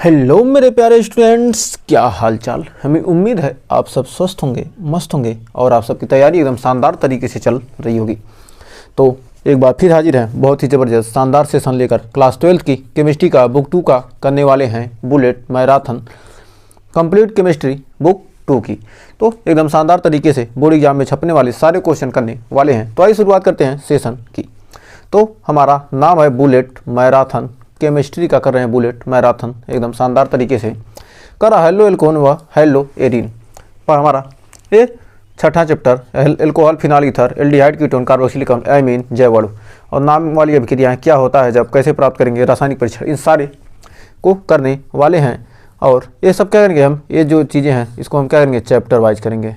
Hello मेरे प्यारे students, क्या हाल चाल। हमें उम्मीद है आप सब स्वस्थ होंगे, मस्त होंगे और आप सबकी तैयारी एकदम शानदार तरीके से चल रही होगी। तो एक बार फिर हाजिर हैं बहुत ही ज़बरदस्त शानदार सेशन लेकर। क्लास 12 की केमिस्ट्री का बुक 2 का करने वाले हैं bullet marathon complete chemistry book 2 की। तो एकदम शानदार तरीके से बोर्ड एग्जाम में छपने वाले सारे क्वेश्चन करने वाले हैं। तो आइए शुरुआत करते हैं सेशन की। तो हमारा नाम है बुलेट मैराथन केमिस्ट्री का कर रहे हैं बुलेट मैराथन एकदम शानदार तरीके से कर रहा हेलो एल्कोहल व हेलो एरिन पर हमारा ये छठा chapter alcohol phenol ether aldehyde ketone carboxylic amine जैवड़ और नाम वाली अभिक्रियाएं क्या होता है जब कैसे प्राप्त करेंगे रासायनिक परीक्षण इन सारे को करने वाले हैं। और ये सब क्या करेंगे हम, ये जो चीज़ें हैं इसको हम क्या करेंगे चैप्टर वाइज करेंगे।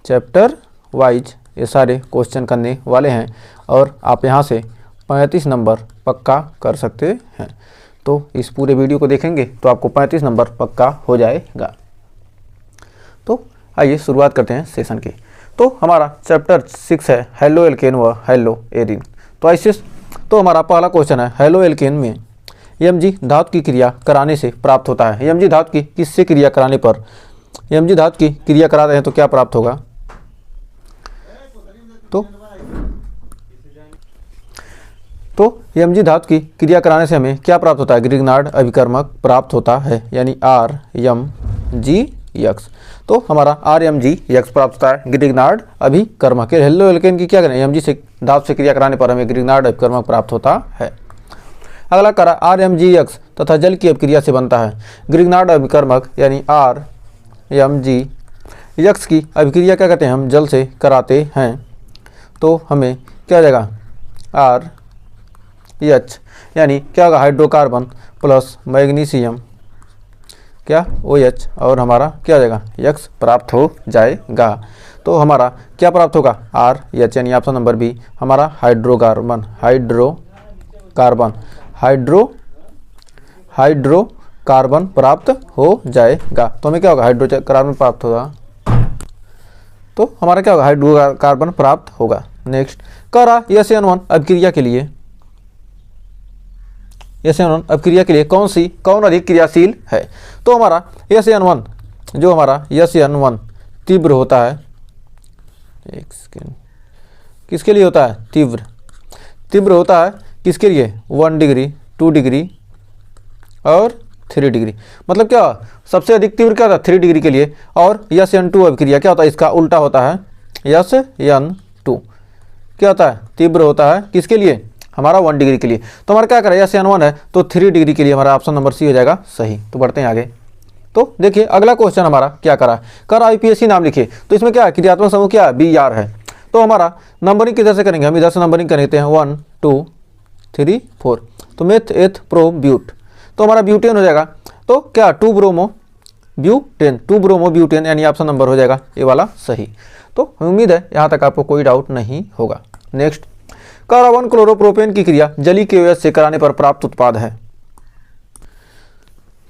चैप्टर वाइज ये सारे क्वेश्चन करने वाले हैं और आप यहाँ से 35 नंबर पक्का कर सकते हैं। तो इस पूरे वीडियो को देखेंगे तो आपको 35 नंबर पक्का हो जाएगा। तो आइए शुरुआत करते हैं सेशन की। तो हमारा चैप्टर 6 है हेलो एल्केन व हेलो एरिन। तो ऐसे तो हमारा पहला क्वेश्चन है हेलो एल्केन में Mg धातु की क्रिया कराने से प्राप्त होता है। Mg धातु की किससे क्रिया कराने पर Mg धातु की क्रिया कराते हैं तो क्या प्राप्त होगा। तो Mg धातु की क्रिया कराने से हमें क्या प्राप्त होता है, ग्रिग्नार्ड अभिकर्मक प्राप्त होता है यानी RMgX। तो हमारा RMgX प्राप्त होता है ग्रिग्नार्ड अभिकर्मक। हेलो एल्केन की क्या करें Mg से धातु से क्रिया कराने पर हमें ग्रिग्नार्ड अभिकर्मक प्राप्त होता है। अगला करा RMgX तथा जल की अभिक्रिया से बनता है ग्रिग्नार्ड अभिकर्मक यानी RMgX की अभिक्रिया क्या कहते हैं, हम जल से कराते हैं तो हमें क्या हो जाएगा RH यानी क्या होगा हाइड्रोकार्बन प्लस मैग्नीशियम क्या OH और हमारा क्या हो जाएगा X प्राप्त हो जाएगा। तो हमारा क्या प्राप्त होगा RH यानी ऑप्शन नंबर बी हमारा हाइड्रोकार्बन प्राप्त हो जाएगा। तो हमें क्या होगा हाइड्रोकार्बन प्राप्त होगा। तो हमारा क्या होगा हाइड्रोकार्बन प्राप्त होगा। नेक्स्ट करा SN1 अभिक्रिया के लिए SN1 अभिक्रिया के लिए कौन अधिक क्रियाशील है। तो हमारा SN1 जो हमारा SN1 तीव्र होता है, एक सेकेंड, किसके लिए होता है तीव्र होता है किसके लिए 1 डिग्री 2 डिग्री और 3 डिग्री। मतलब क्या सबसे अधिक तीव्र क्या होता है 3 डिग्री के लिए। और SN2 अभिक्रिया क्या होता है, इसका उल्टा होता है SN2 क्या होता है तीव्र होता है किसके लिए हमारा 1 डिग्री के लिए। तो हमारा क्या करें SN1 है तो 3 डिग्री के लिए हमारा ऑप्शन नंबर सी हो जाएगा सही। तो बढ़ते हैं आगे। तो देखिए अगला क्वेश्चन हमारा क्या करा IPSC नाम लिखिए। तो इसमें क्या है क्रियात्मक समूह क्या है BR है। तो हमारा नंबरिंग किधर से करेंगे, हम इधर से नंबरिंग करते हैं 1 2 3 4। तो मेथ एथ प्रो ब्यूट तो हमारा ब्यूटेन हो जाएगा। तो क्या 2 ब्रोमो ब्यूटेन यानी ऑप्शन नंबर हो जाएगा ये वाला सही। तो उम्मीद है यहाँ तक आपको कोई डाउट नहीं होगा। नेक्स्ट कार्बन क्लोरोप्रोपेन की क्रिया जली KOH से कराने पर प्राप्त उत्पाद है।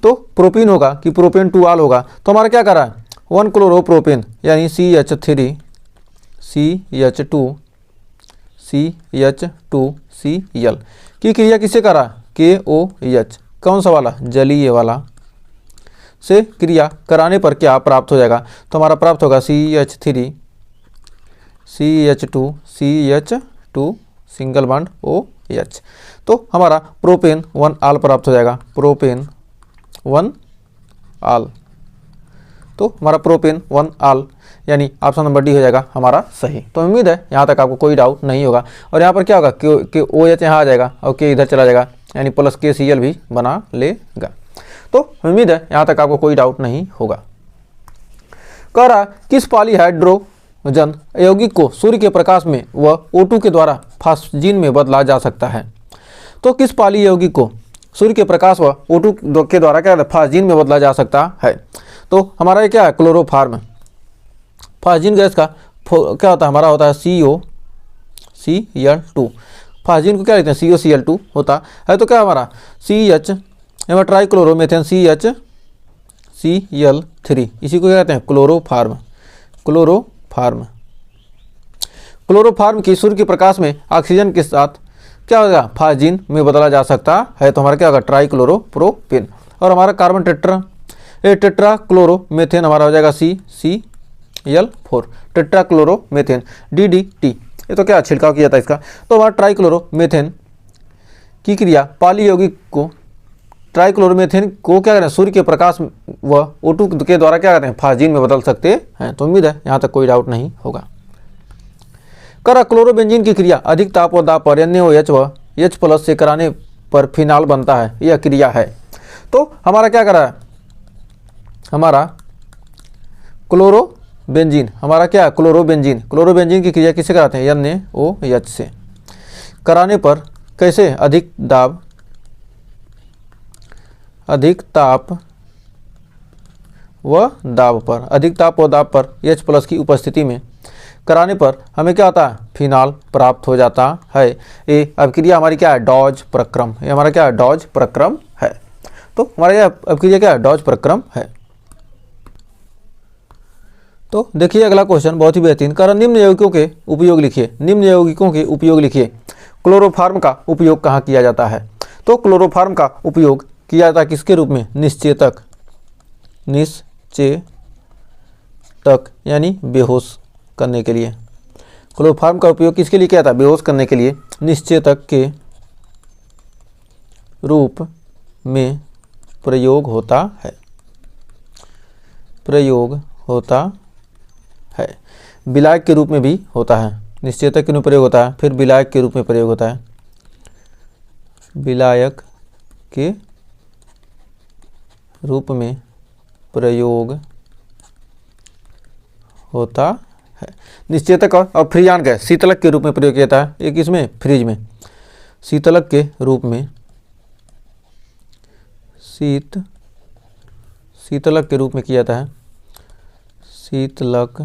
तो प्रोपीन होगा कि प्रोपेन 2 आल होगा। तो हमारा क्या करा 1 क्लोरोप्रोपेन यानी CH3CH2Cl की क्रिया किससे करा KOH कौन सा वाला जलीय वाला से क्रिया कराने पर क्या प्राप्त हो जाएगा। तो हमारा प्राप्त होगा CH3CH2 सिंगल बॉन्ड OH। तो हमारा प्रोपेन 1 आल प्राप्त हो जाएगा प्रोपेन 1 आल। तो हमारा प्रोपेन 1 आल यानी ऑप्शन नंबर डी हो जाएगा हमारा सही। तो उम्मीद है यहाँ तक आपको कोई डाउट नहीं होगा। और यहाँ पर क्या होगा कि OH यहाँ आ जाएगा और K इधर चला जाएगा यानी प्लस KCl भी बना लेगा। तो उम्मीद है यहाँ तक आपको कोई डाउट नहीं होगा। कह रहा किस पॉलीहाइड्रोजन यौगिक को सूर्य के प्रकाश में व O2 के द्वारा फास्फजीन में बदला जा सकता है। तो किस पॉली यौगिक को सूर्य के प्रकाश व O2 के द्वारा क्या फास्फजीन में बदला जा सकता है। तो हमारा ये क्या है क्लोरोफार्म फास्फजीन गैस का क्या होता है हमारा होता है COCl2। फास्फजीन को क्या लिखते हैं COCl2 होता है। तो क्या हमारा CH ट्राइक्लोरोमेथेन CHCl3 इसी को क्या कहते हैं क्लोरोफार्म की सूर्य के प्रकाश में ऑक्सीजन के साथ क्या होगा, फाजिन में बदला जा सकता है, तो हमारा क्या होगा, ट्राइक्लोरोप्रोपेन। और हमारा कार्बन टेट्राक्लोरोमेथेन हमारा हो जाएगा CCl4, टेट्राक्लोरोमेथेन, DDT। ये तो क्या छिड़काव किया था इसका। तो हमारा ट्राइक्लोरोमेथेन की क्रिया पाली यौगिक को, ट्राइक्लोरोमेथेन को क्या करें, सूर्य के प्रकाश व O2 के द्वारा क्या करते हैं, फाजिन में बदल सकते हैं। तो उम्मीद है यहाँ तक कोई डाउट नहीं होगा। करा क्लोरोबेंजीन की क्रिया अधिक ताप व दाब पर NaOH व H+ से कराने पर फिनाल बनता है, यह क्रिया है। तो हमारा क्या करा है, हमारा क्लोरोबेंजीन, हमारा क्या क्लोरोबेंजीन की क्रिया किससे कराते हैं, NaOH से कराने पर कैसे, अधिक ताप व दाब पर H+ की उपस्थिति में कराने पर हमें क्या होता है, फिनाल प्राप्त हो जाता है। ये अभिक्रिया हमारी क्या है, डॉज प्रक्रम, ये हमारा क्या है, डॉज प्रक्रम है। तो हमारा यह अभिक्रिया क्या है, डॉज प्रक्रम है। तो देखिए अगला क्वेश्चन बहुत ही बेहतरीन, कारण निम्न यौगिकों के उपयोग लिखिए। क्लोरोफार्म का उपयोग कहाँ किया जाता है। तो क्लोरोफार्म का उपयोग किया जाता है किसके रूप में, निश्चेतक यानी बेहोश करने के लिए। क्लोरोफार्म का उपयोग किसके लिए किया जाता है, बेहोश करने के लिए। निश्चेतक के रूप में प्रयोग होता है, विलायक के रूप में भी होता है। निश्चेतक के रूप में प्रयोग होता है, फिर विलायक के रूप में प्रयोग होता है, विलायक के रूप में प्रयोग होता है। निश्चेतक और फ्रीयान गैस शीतलक के रूप में प्रयोग किया जाता है, एक इसमें फ्रिज में, शीतलक के रूप में शीतलक के रूप में किया जाता है, शीतलक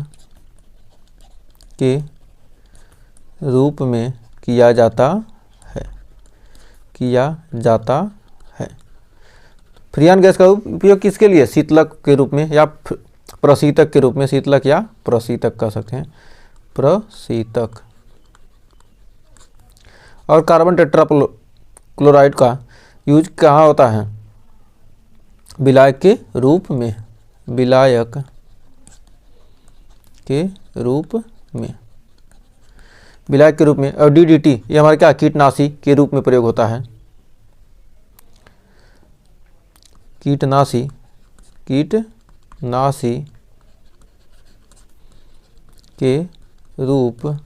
के रूप में किया जाता है। फ्रीयान गैस का उपयोग किसके लिए, शीतलक के रूप में या प्रशीतक के रूप में, शीतलक या प्रशीतक कह सकते हैं, प्रशीतक। और कार्बन टेट्राक्लोराइड का यूज कहाँ होता है, विलायक के रूप में, विलायक के रूप में, विलायक के रूप में। और DDT ये हमारे क्या, कीटनाशी के रूप में प्रयोग होता है, कीटनाशी के रूप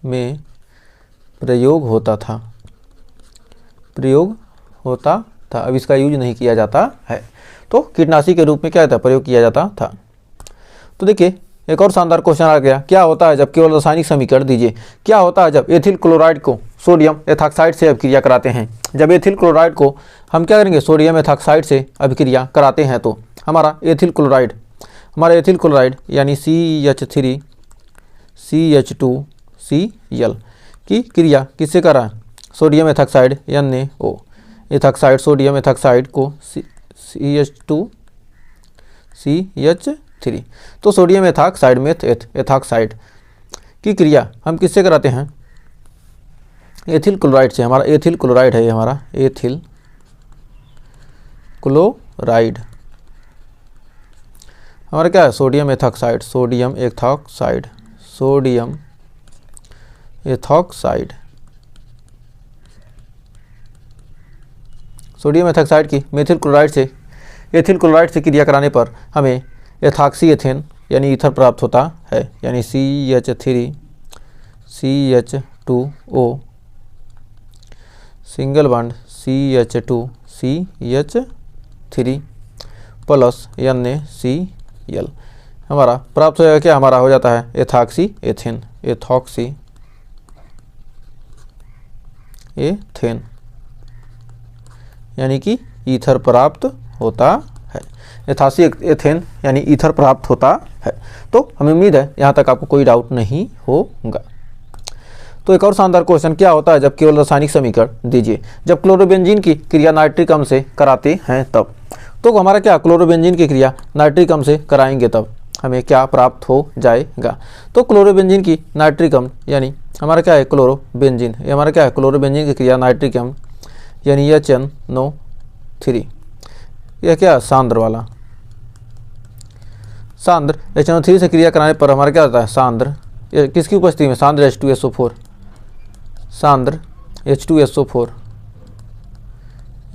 में प्रयोग होता था, अब इसका यूज नहीं किया जाता है। तो कीटनाशी के रूप में क्या था, प्रयोग किया जाता था। तो देखिए एक और शानदार क्वेश्चन आ गया, क्या होता है जब केवल रासायनिक समीकरण दीजिए, क्या होता है जब एथिल क्लोराइड को सोडियम एथॉक्साइड से अभिक्रिया कराते हैं। जब एथिल क्लोराइड को हम क्या करेंगे, सोडियम एथॉक्साइड से अभिक्रिया कराते हैं, तो हमारा एथिल क्लोराइड यानी CH2Cl की क्रिया किससे करा, sodium ethoxide NaO ethoxide, sodium ethoxide को CH2CH3, तो सोडियम एथॉक्साइड में एथॉक्साइड की क्रिया हम किससे कराते हैं, एथिल क्लोराइड से। हमारा एथिल क्लोराइड है, ये हमारा एथिल क्लोराइड हमारा क्या है, सोडियम एथॉक्साइड, सोडियम एथॉक्साइड की एथिल क्लोराइड से क्रिया कराने पर हमें एथॉक्सी एथेन यानी ईथर प्राप्त होता है, यानी CH3CH2O single bond CH2CH3 plus NaCl हमारा प्राप्त हो जाएगा, क्या हमारा हो जाता है एथॉक्सी एथेन यानी कि ईथर प्राप्त होता है, एथॉक्सी एथेन यानी ईथर प्राप्त होता है। तो हमें उम्मीद है यहाँ तक आपको कोई डाउट नहीं होगा। तो एक और शानदार क्वेश्चन, क्या होता है जब केवल रासायनिक समीकरण दीजिए, जब क्लोरोबेंजीन की क्रिया नाइट्रिक अम्ल से कराते हैं तब। तो हमारा क्या, क्लोरोबेंजीन की क्रिया नाइट्रिक अम्ल से कराएंगे तब हमें क्या प्राप्त हो जाएगा। तो क्लोरोबेंजीन की नाइट्रिक अम्ल यानी हमारा क्या है क्लोरोबेंजीन, ये हमारा क्या है क्लोरोबेंजीन की क्रिया नाइट्रिक अम्ल यानी HNO3, यह क्या सांद्र वाला, सांद्र HNO3 से क्रिया कराने पर हमारा क्या होता है सांद्र, ये किसकी उपस्थिति में, सांद्र H2SO4, सांद्र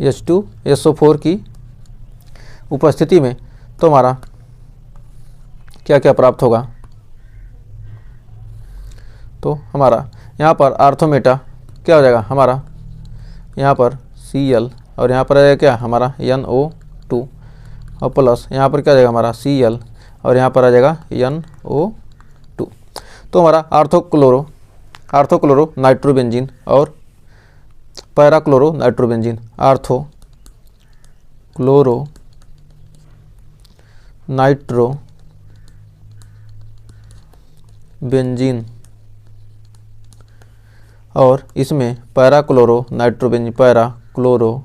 H2SO4 की उपस्थिति में तो हमारा क्या क्या प्राप्त होगा, तो हमारा यहाँ पर आर्थोमेटा क्या हो जाएगा हमारा, यहाँ पर Cl और यहाँ पर आ जाएगा क्या हमारा NO2 और प्लस यहाँ पर क्या आ जाएगा हमारा Cl और यहाँ पर आ जाएगा NO2, तो हमारा आर्थोक्लोरो नाइट्रोबेंजीन और पैराक्लोरो नाइट्रोबेंजीन, आर्थोक्लोरो नाइट्रोबेंजीन और इसमें पैराक्लोरो नाइट्रोबेंजीन, पैराक्लोरो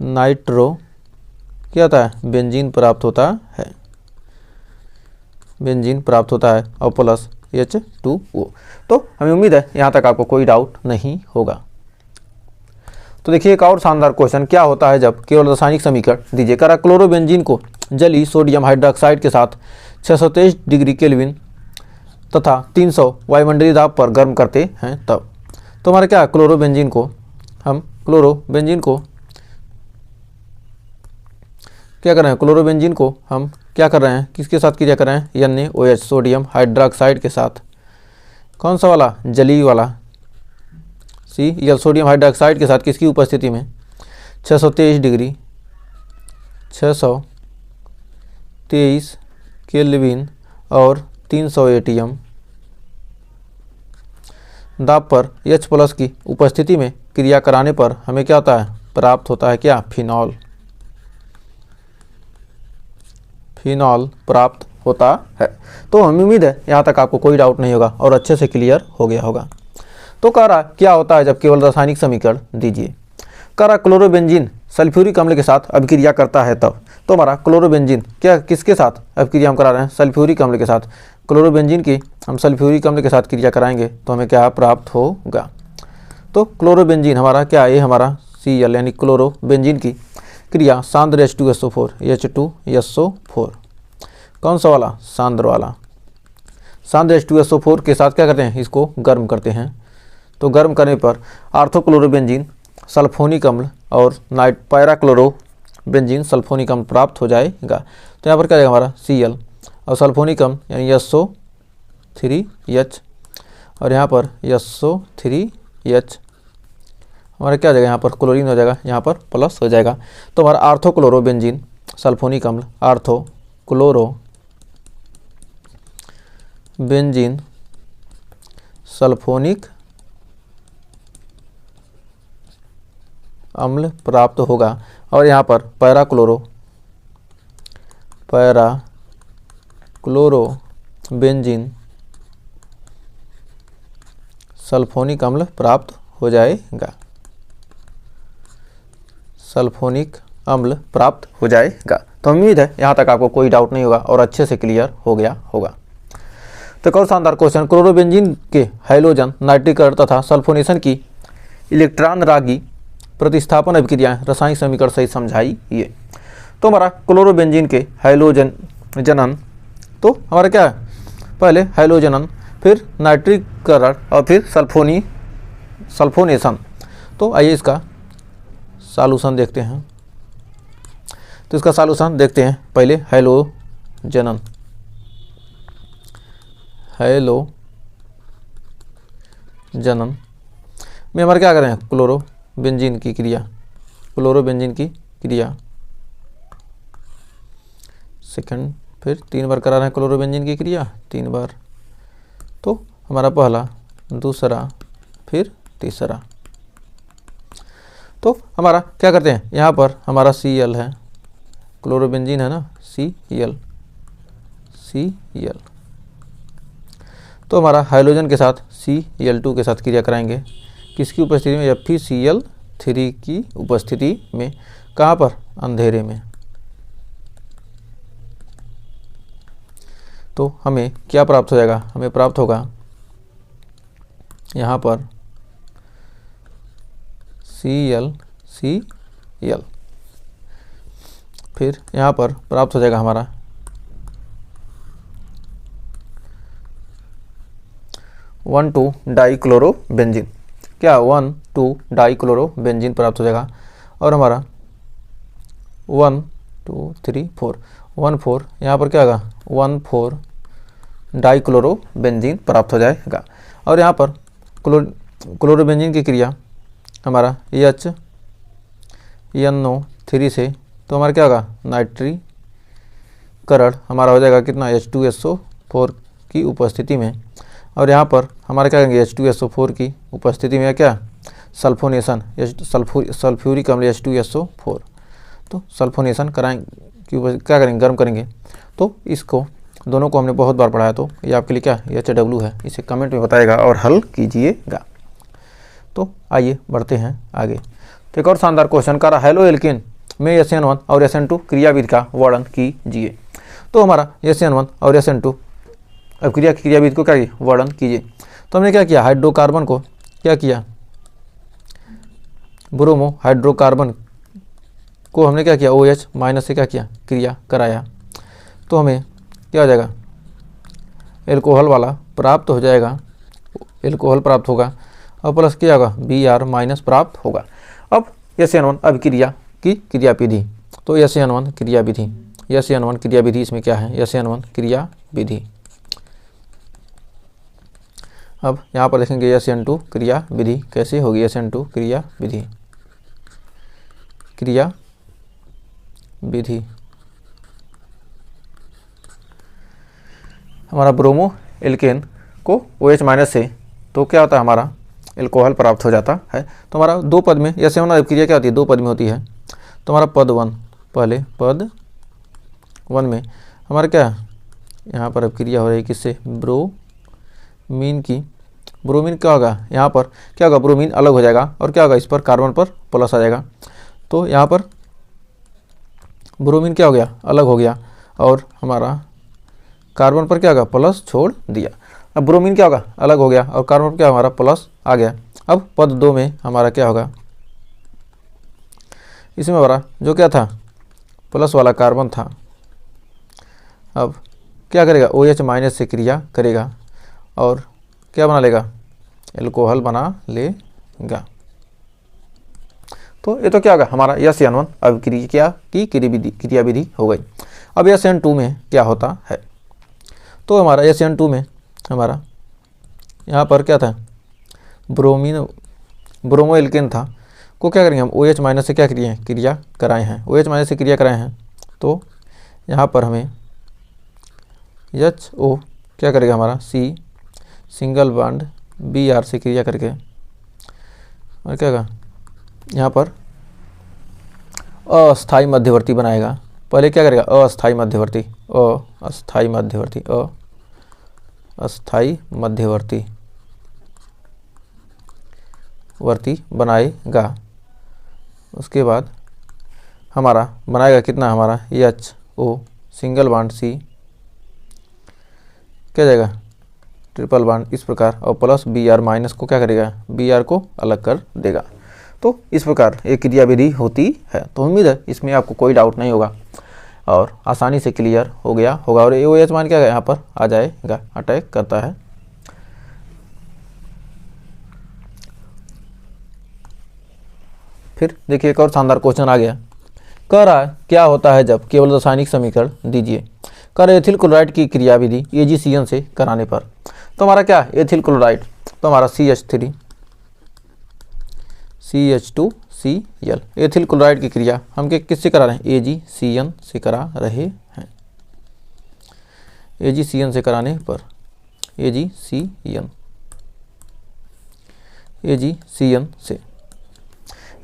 नाइट्रो क्या होता है बेंजीन प्राप्त होता है, बेंजीन प्राप्त होता है और प्लस H2O। तो हमें उम्मीद है यहाँ तक आपको कोई डाउट नहीं होगा। तो देखिए एक और शानदार क्वेश्चन, क्या होता है जब केवल रासायनिक समीकरण दीजिए, करा क्लोरोबेंजीन को जली सोडियम हाइड्रोक्साइड के साथ 623 डिग्री केल्विन तथा 300 वायुमंडलीय दाब पर गर्म करते हैं तब, तो हमारा क्या क्लोरोबेंजीन को क्या कर रहे हैं, क्लोरोबेंजीन को हम क्या कर रहे हैं, किसके साथ क्रिया कर रहे हैं, NaOH सोडियम हाइड्रोक्साइड के साथ, कौन सा वाला जली वाला Cl सोडियम हाइड्रोक्साइड के साथ किसकी उपस्थिति में 623 केल्विन और 300 atm दाब पर H प्लस की उपस्थिति में क्रिया कराने पर हमें क्या होता है, प्राप्त होता है क्या फिनॉल प्राप्त होता है। तो हमें उम्मीद है यहाँ तक आपको कोई डाउट नहीं होगा और अच्छे से क्लियर हो गया होगा। तो कह रहा क्या होता है जब केवल रासायनिक समीकरण दीजिए, कह रहा क्लोरोबेंजीन सल्फ्यूरिक अम्ल के साथ अभिक्रिया करता है तब, तो हमारा क्लोरोबेंजीन क्या किसके साथ अभिक्रिया हम करा रहे हैं, सल्फ्यूरिक अम्ल के साथ, क्लोरोबेंजीन की हम सल्फ्यूरिक अम्ल के साथ क्रिया कराएंगे तो हमें क्या प्राप्त होगा, तो क्लोरोबेंजीन हमारा क्या है, ये हमारा Cl यानी क्लोरोबेंजीन की क्रिया सांद्र H2SO4 कौन सा वाला, सांद्र वाला, सांद्र H2SO4 के साथ क्या करते हैं, इसको गर्म करते हैं, तो गर्म करने पर आर्थोक्लोरोबेंजीन सल्फोनिक अम्ल और पैराक्लोरोबेंजीन सल्फोनिक अम्ल प्राप्त हो जाएगा। तो यहाँ पर क्या जाएगा हमारा Cl और सल्फोनिक अम्ल यानी SO3H और यहाँ पर SO3H हमारा क्या हो जाएगा, यहाँ पर क्लोरीन हो जाएगा, यहाँ पर प्लस हो जाएगा, तो हमारा आर्थोक्लोरोबेंजीन सल्फोनिक अम्ल, आर्थोक्लोरोबेंजीन सल्फोनिक अम्ल प्राप्त होगा और यहाँ पर पैराक्लोरोबेंजीन सल्फोनिक अम्ल प्राप्त हो जाएगा, सल्फोनिक अम्ल प्राप्त हो जाएगा। तो उम्मीद है यहाँ तक आपको कोई डाउट नहीं होगा और अच्छे से क्लियर हो गया होगा। तो एक और शानदार क्वेश्चन, क्लोरोबेंजीन के हाइड्रोजन नाइट्रीकरण तथा सल्फोनेशन की इलेक्ट्रॉन रागी प्रतिस्थापन अभिक्रियाएं रासायनिक समीकरण सही समझाइए। तो हमारा क्लोरोबेंजीन के हाइड्रोजन जनन, तो हमारा क्या है, पहले हाइड्रोजनन फिर नाइट्रीकरण और फिर सल्फोनेशन। तो आइए इसका सॉल्यूशन देखते हैं। तो इसका सॉल्यूशन देखते हैं, पहले हाइड्रोजनन में हमारे क्या करें, क्लोरोबेंजीन की क्रिया सेकंड, फिर 3 बार करा रहे हैं क्लोरोबेंजीन की क्रिया 3 बार, तो हमारा पहला दूसरा फिर तीसरा। तो हमारा क्या करते हैं, यहाँ पर हमारा Cl है, क्लोरोबेंजीन है ना, Cl, तो हमारा हाइड्रोजन के साथ Cl2 के साथ क्रिया कराएंगे, किसकी उपस्थिति में, FeCl3 की उपस्थिति में, कहाँ पर, अंधेरे में। तो हमें क्या प्राप्त हो जाएगा, हमें प्राप्त होगा यहाँ पर ClCl, फिर यहाँ पर प्राप्त हो जाएगा हमारा 1,2-डाइक्लोरोबेंजीन। क्या 1,2-डाइक्लोरोबेंजीन प्राप्त हो जाएगा। और हमारा 1 2 3 4 1 4 यहाँ पर क्या होगा 1,4-डाइक्लोरोबेंजीन प्राप्त हो जाएगा। और यहाँ पर क्लोरोबेंजीन की क्रिया हमारा HNO3 से, तो हमारा क्या होगा नाइट्रीकरण हमारा हो जाएगा कितना H2SO4 की उपस्थिति में। और यहाँ पर हमारा क्या करेंगे H2SO4 की उपस्थिति में क्या सल्फोनेशन, सल्फ्यूरिक अम्ल H2SO4, तो सल्फोनेशन कराएंगे क्या करेंगे गर्म करेंगे। तो इसको दोनों को हमने बहुत बार पढ़ाया, तो ये आपके लिए क्या HW है, इसे कमेंट में बताएगा और हल कीजिएगा। तो आइए बढ़ते हैं आगे। तो एक और शानदार क्वेश्चन कर रहा हेलो एल्केन में SN1 और SN2 क्रियाविधि का वर्णन कीजिए। तो हमारा SN1 और SN2 अब क्रियाविधि को क्या वर्णन कीजिए। तो हमने क्या किया हाइड्रोकार्बन को क्या किया ब्रोमो हाइड्रोकार्बन को हमने क्या किया OH माइनस से क्या किया क्रिया कराया। तो हमें क्या हो जाएगा एल्कोहल वाला प्राप्त हो जाएगा, एल्कोहल प्राप्त होगा और प्लस क्या होगा Br माइनस प्राप्त होगा। अब SN1 अभिक्रिया की क्रियाविधि, तो SN1 क्रियाविधि, SN1 क्रियाविधि इसमें क्या है SN1 क्रियाविधि। अब यहाँ पर देखेंगे SN2 क्रियाविधि कैसे होगी। SN2 क्रियाविधि हमारा ब्रोमो एल्केन को OH माइनस से तो क्या होता है हमारा एल्कोहल प्राप्त हो जाता है। तो हमारा दो पद में SN1 अभिक्रिया क्या होती है दो पद में होती है। तो हमारा पद 1 पहले पद 1 में हमारा क्या यहाँ पर अभिक्रिया हो रही है किससे ब्रोमीन की। ब्रोमीन क्या होगा यहाँ पर क्या होगा ब्रोमीन अलग हो जाएगा और क्या होगा इस पर कार्बन पर प्लस आ जाएगा। तो यहाँ पर ब्रोमीन क्या हो गया अलग हो गया और हमारा कार्बन पर क्या होगा प्लस छोड़ दिया। अब ब्रोमीन क्या होगा अलग हो गया और कार्बन पर क्या हमारा प्लस आ गया। अब पद 2 में हमारा क्या होगा इसमें हमारा जो क्या था प्लस वाला कार्बन था, अब क्या करेगा OH माइनस से क्रिया करेगा और क्या बना लेगा एल्कोहल बना लेगा। तो ये तो क्या होगा हमारा SN1 अभिक्रिया की क्रियाविधि हो गई। अब SN2 में क्या होता है। तो हमारा SN2 में हमारा यहाँ पर क्या था ब्रोमो एल्केन था को क्या करेंगे हम OH माइनस से क्या क्रिया कराए हैं OH माइनस से क्रिया कराए हैं। तो यहाँ पर हमें HO क्या करेगा हमारा C सिंगल बॉन्ड Br से क्रिया करके और क्या होगा यहाँ पर अस्थाई मध्यवर्ती बनाएगा। पहले क्या करेगा अस्थाई मध्यवर्ती बनाएगा। उसके बाद हमारा बनाएगा कितना हमारा HO सिंगल बॉन्ड C क्या जाएगा ट्रिपल बॉन्ड इस प्रकार और प्लस Br माइनस को क्या करेगा Br को अलग कर देगा। तो इस प्रकार एक क्रियाविधि होती है। तो उम्मीद है इसमें आपको कोई डाउट नहीं होगा और आसानी से क्लियर हो गया होगा। और OH मान क्या यहाँ पर आ जाएगा अटैक करता है। फिर देखिए एक और शानदार क्वेश्चन आ गया कह रहा है क्या होता है जब केवल रासायनिक समीकरण दीजिए। कर एथिल क्लोराइड की क्रियाविधि AgCN से कराने पर। तो हमारा क्या एथिल क्लोराइड तो हमारा CH3 CH2Cl एथिल क्लोराइड की क्रिया हम किससे करा रहे हैं AgCN से करा रहे हैं। AgCN से कराने पर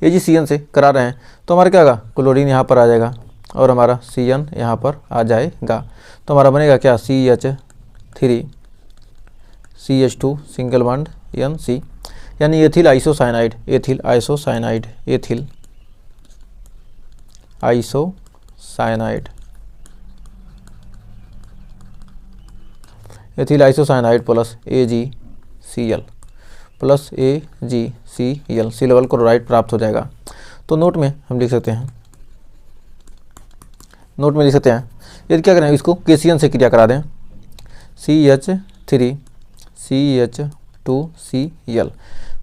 AgCN से करा रहे हैं तो हमारा क्या होगा क्लोरीन यहाँ पर आ जाएगा और हमारा CN यहाँ पर आ जाएगा। तो हमारा बनेगा क्या CH3 CH2 single bond NC यानी ethyl isocyanide ethyl isocyanide plus AgCl plus AgCl सी लेवल क्लोराइड प्राप्त हो जाएगा। तो नोट में हम लिख सकते हैं, नोट में लिख सकते हैं, यदि क्या करें इसको KCl से क्रिया करा दें, CH3CH2Cl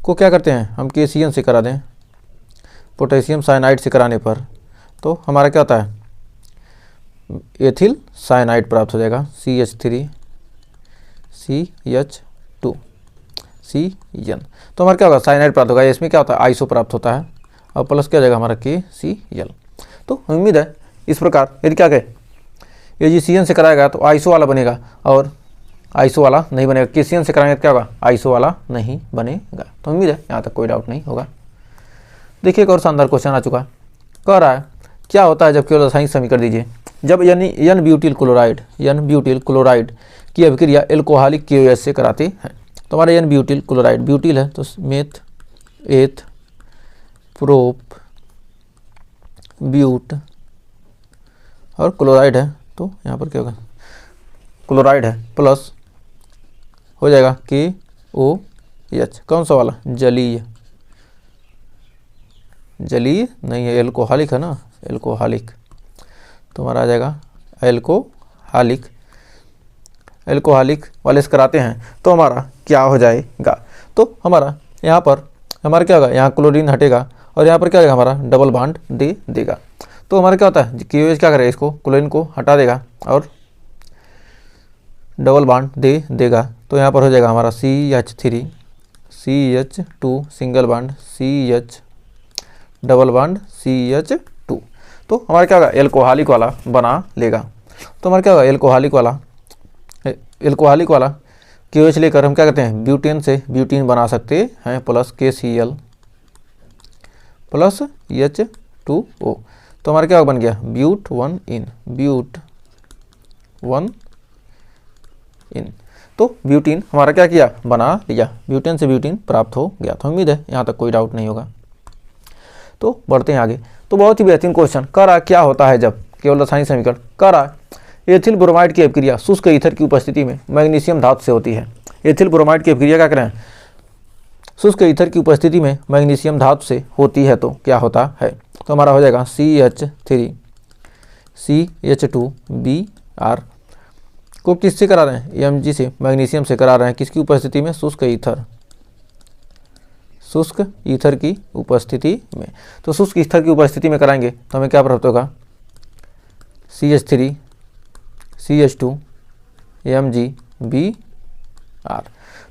को क्या करते हैं हम KCl से करा दें पोटेशियम साइनाइड से कराने पर, तो हमारा क्या होता है एथिल साइनाइड प्राप्त हो जाएगा, CH3CH2Cl। तो हमारा क्या होगा साइनाइड प्राप्त होगा, इसमें क्या होता है आइसो प्राप्त होता है और प्लस क्या हो जाएगा हमारा KCl। तो उम्मीद है इस प्रकार यदि क्या कहे AgCl से कराएगा तो आइसो वाला बनेगा और आइसो वाला नहीं बनेगा, KCl से कराएंगे तो क्या होगा आइसो वाला नहीं बनेगा। तो उम्मीद है यहाँ तक कोई डाउट नहीं होगा। देखिए एक और शानदार क्वेश्चन आ चुका है, कह रहा है क्या होता है जब केवल रासायनिक समीकरण दीजिए जब एन ब्यूटिल क्लोराइड की अभिक्रिया एल्कोहलिक KOH से कराते हैं। तो हमारा एन ब्यूटिल क्लोराइड, ब्यूटिल है तो मेथ एथ प्रोप ब्यूट और क्लोराइड है, तो यहाँ पर क्या होगा क्लोराइड है प्लस हो जाएगा KOH, कौन सा वाला जलीय नहीं है एल्कोहलिक है ना, एल्कोहलिक, तो हमारा आ जाएगा एल्कोहलिक वाले से कराते हैं तो हमारा क्या हो जाएगा। तो हमारा यहाँ पर हमारा क्या होगा यहाँ क्लोरीन हटेगा और यहाँ पर क्या होगा हमारा डबल बॉन्ड दे देगा। तो हमारा क्या होता है KOH क्या करेगा इसको क्लोरीन को हटा देगा और डबल बॉन्ड दे देगा। तो यहाँ पर हो जाएगा हमारा CH3 CH2 single bond CH double bond CH2, तो हमारा क्या होगा एल्कोहलिक वाला बना लेगा। तो हमारा क्या होगा एल्कोहलिक वाला KOH लेकर हम क्या करते हैं ब्यूटेन से ब्यूटीन बना सकते हैं प्लस KCl प्लस H2O। तो हमारा क्या बन गया ब्यूट 1 इन, तो ब्यूटीन हमारा क्या किया बना लिया, ब्यूटेन से ब्यूटीन प्राप्त हो गया। तो उम्मीद है यहाँ तक कोई डाउट नहीं होगा। तो बढ़ते हैं आगे। तो बहुत ही बेहतरीन क्वेश्चन कह रहा क्या होता है जब केवल रासायनिक समीकरण कह रहा एथिल ब्रोमाइड की अभिक्रिया शुष्क ईथर की उपस्थिति में मैग्नीशियम धातु से होती है। एथिल ब्रोमाइड की अभिक्रिया क्या करें शुष्क ईथर की उपस्थिति में मैग्नीशियम धातु से होती है तो क्या होता है। तो हमारा हो जाएगा CH3CH2Br को किससे करा रहे हैं Mg से मैग्नीशियम से करा रहे हैं किसकी उपस्थिति में शुष्क ईथर की उपस्थिति में। तो शुष्क ईथर की उपस्थिति में कराएंगे तो हमें क्या प्राप्त होगा CH3CH2MgBr,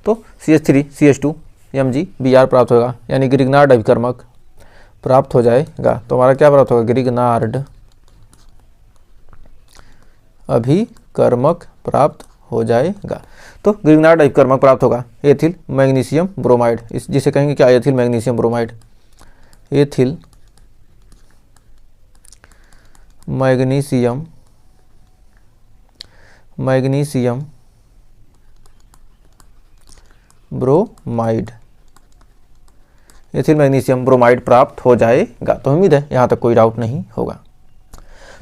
तो CH3CH2MgBr प्राप्त होगा यानी ग्रिग्नार्ड अभिकर्मक प्राप्त हो जाएगा। तो हमारा क्या प्राप्त होगा ग्रिग्नार्ड अभिकर्मक प्राप्त हो जाएगा। तो ग्रिग्नार्ड अभिकर्मक प्राप्त होगा एथिल मैग्नीशियम ब्रोमाइड, इस जिसे कहेंगे क्या ethyl magnesium bromide, ethyl magnesium bromide, ethyl magnesium bromide प्राप्त हो जाएगा। तो उम्मीद है यहाँ तक कोई डाउट नहीं होगा।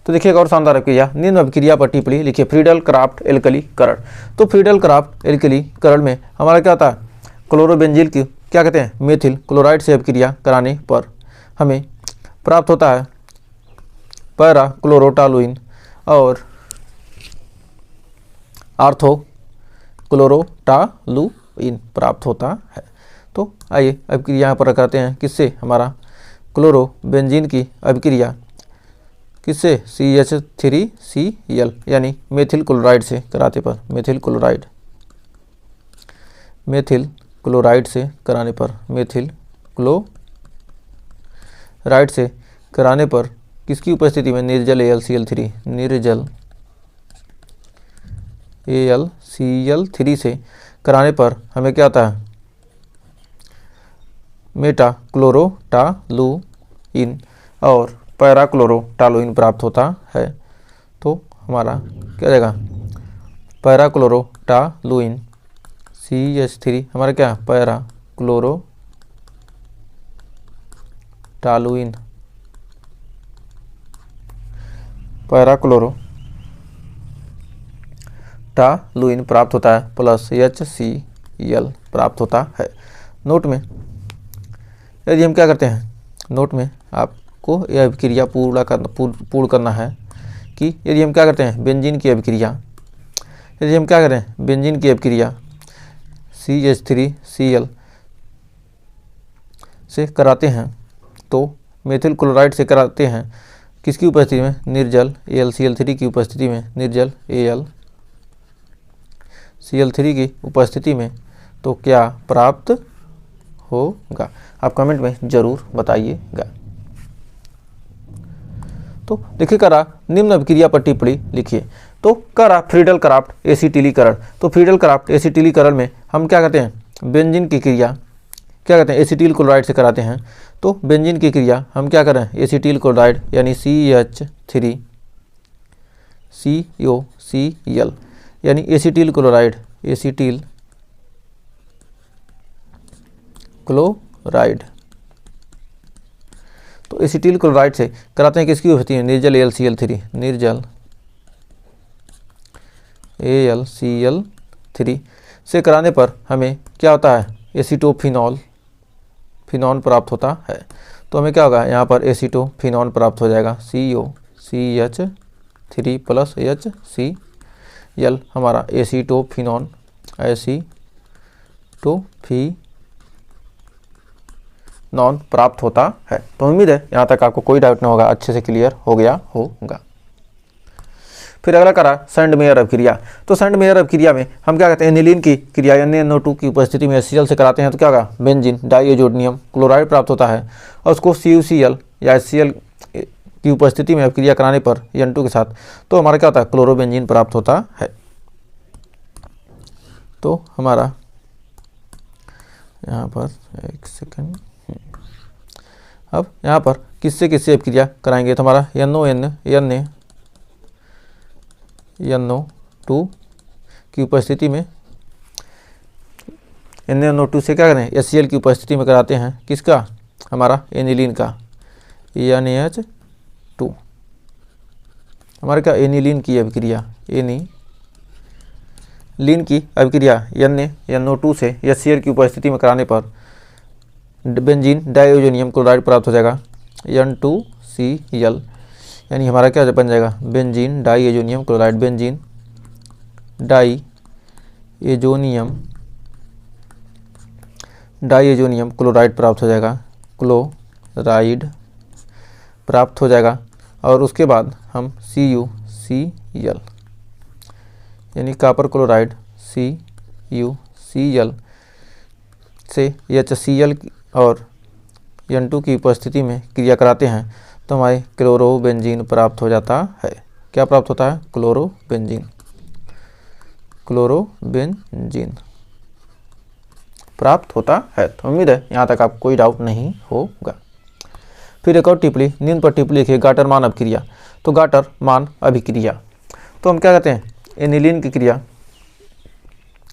तो देखिए एक और शानदार अभिक्रिया, निम्न अभिक्रिया पर टिप्पणी लिखिए फ्रीडल क्राफ्ट एल्कलीकरण। तो फ्रीडल क्राफ्ट एल्कलीकरण में हमारा क्या होता है क्लोरोबेंजील की क्या कहते हैं मेथिल क्लोराइड से अभिक्रिया कराने पर हमें प्राप्त होता है पैरा क्लोरोटालुइन और आर्थो क्लोरोटालुइन प्राप्त होता है। तो आइए अभिक्रिया यहाँ पर करते हैं किससे हमारा क्लोरोबेंजीन की अभिक्रिया किससे CH3Cl यानी मेथिल क्लोराइड से कराते पर मेथिल क्लोराइड से कराने पर मेथिल क्लोराइड से कराने पर किसकी उपस्थिति में निर्जल AlCl3 निर्जल AlCl3 से कराने पर हमें क्या आता है मेटा क्लोरोटालुइन और पैरा क्लोरोटालुइन प्राप्त होता है। तो हमारा क्या जाएगा पैरा क्लोरोटालुइन CH3 हमारा क्या पैरा क्लोरोटालुइन प्राप्त होता है प्लस HCl प्राप्त होता है। नोट में यदि हम क्या करते हैं, नोट में आपको यह अभिक्रिया पूर्ण करना है कि यदि हम क्या करते हैं, बेंजीन की अभिक्रिया, यदि हम क्या करें, बेंजीन की अभिक्रिया CH3Cl से कराते हैं तो मेथिल क्लोराइड से कराते हैं किसकी उपस्थिति में, निर्जल AlCl3 की उपस्थिति में, निर्जल AlCl3 की उपस्थिति में, तो क्या प्राप्त होगा, आप कमेंट में जरूर बताइएगा। तो देखिए करा निम्न अभिक्रिया पर टिप्पणी लिखिए। तो करा फ्रीडल क्राफ्ट एसिटिलीकरण, तो फ्रीडल क्राफ्ट एसिटिलीकरण में हम क्या करते हैं, बेंजीन की क्रिया क्या करते हैं, एसिटिल क्लोराइड से कराते हैं। तो बेंजीन की क्रिया हम क्या करें, एसिटिल क्लोराइड यानी CH3COCl यानी एसिटिल क्लोराइड तो एसिटिल क्लोराइड से कराते हैं किसकी उपस्थिति में, निर्जल AlCl3, निर्जल AlCl3 से कराने पर हमें क्या होता है, एसीटोफिनॉल प्राप्त होता है। तो हमें क्या होगा, यहाँ पर एसीटोफिनॉल प्राप्त हो जाएगा, COCH3 + HCl हमारा एसीटोफिनॉल प्राप्त होता है। तो उम्मीद है यहाँ तक आपको कोई डाउट ना होगा, अच्छे से क्लियर हो गया होगा। फिर अगला करा सैंडमेयर अभिक्रिया। तो सैंडमेयर अभिक्रिया में हम क्या कहते हैं, एनिलीन की क्रिया NaNO2 की उपस्थिति में HCl से कराते हैं तो क्या होगा, बेंजीन डाइएजोनियम क्लोराइड प्राप्त होता है और उसको CuCl या HCl की उपस्थिति में अभिक्रिया कराने पर N2 के साथ तो हमारा क्या होता है, क्लोरोबेंजीन प्राप्त होता है। तो हमारा यहाँ पर एक सेकेंड, अब यहाँ पर किससे अभिक्रिया कराएंगे, तो हमारा NaNO2 की उपस्थिति में NaNO2 से क्या करें, HCl की उपस्थिति में कराते हैं किसका, हमारा एनिलीन का NaH2 हमारे क्या, एनिलीन की अभिक्रिया NaNO2 से HCl की उपस्थिति में कराने पर बेंजीन डाइओजोनियम क्लोराइड प्राप्त हो जाएगा N2Cl यानी हमारा क्या बन जाएगा, benzene diazonium chloride, benzene diazonium chloride प्राप्त हो जाएगा, और उसके बाद हम CuCl यानी कॉपर क्लोराइड CuCl से HCl और N2 की उपस्थिति में क्रिया कराते हैं तो हमारे क्लोरोबेंजीन प्राप्त हो जाता है। क्या प्राप्त होता है, क्लोरोबेंजीन प्राप्त होता है। तो उम्मीद है यहाँ तक आपको कोई डाउट नहीं होगा। फिर एक और टिप्पणी, निम्न पर टिप्पणी लिखिए, गाटर मान अभिक्रिया। तो गाटर मान अभिक्रिया तो हम क्या कहते हैं, एनिलीन की क्रिया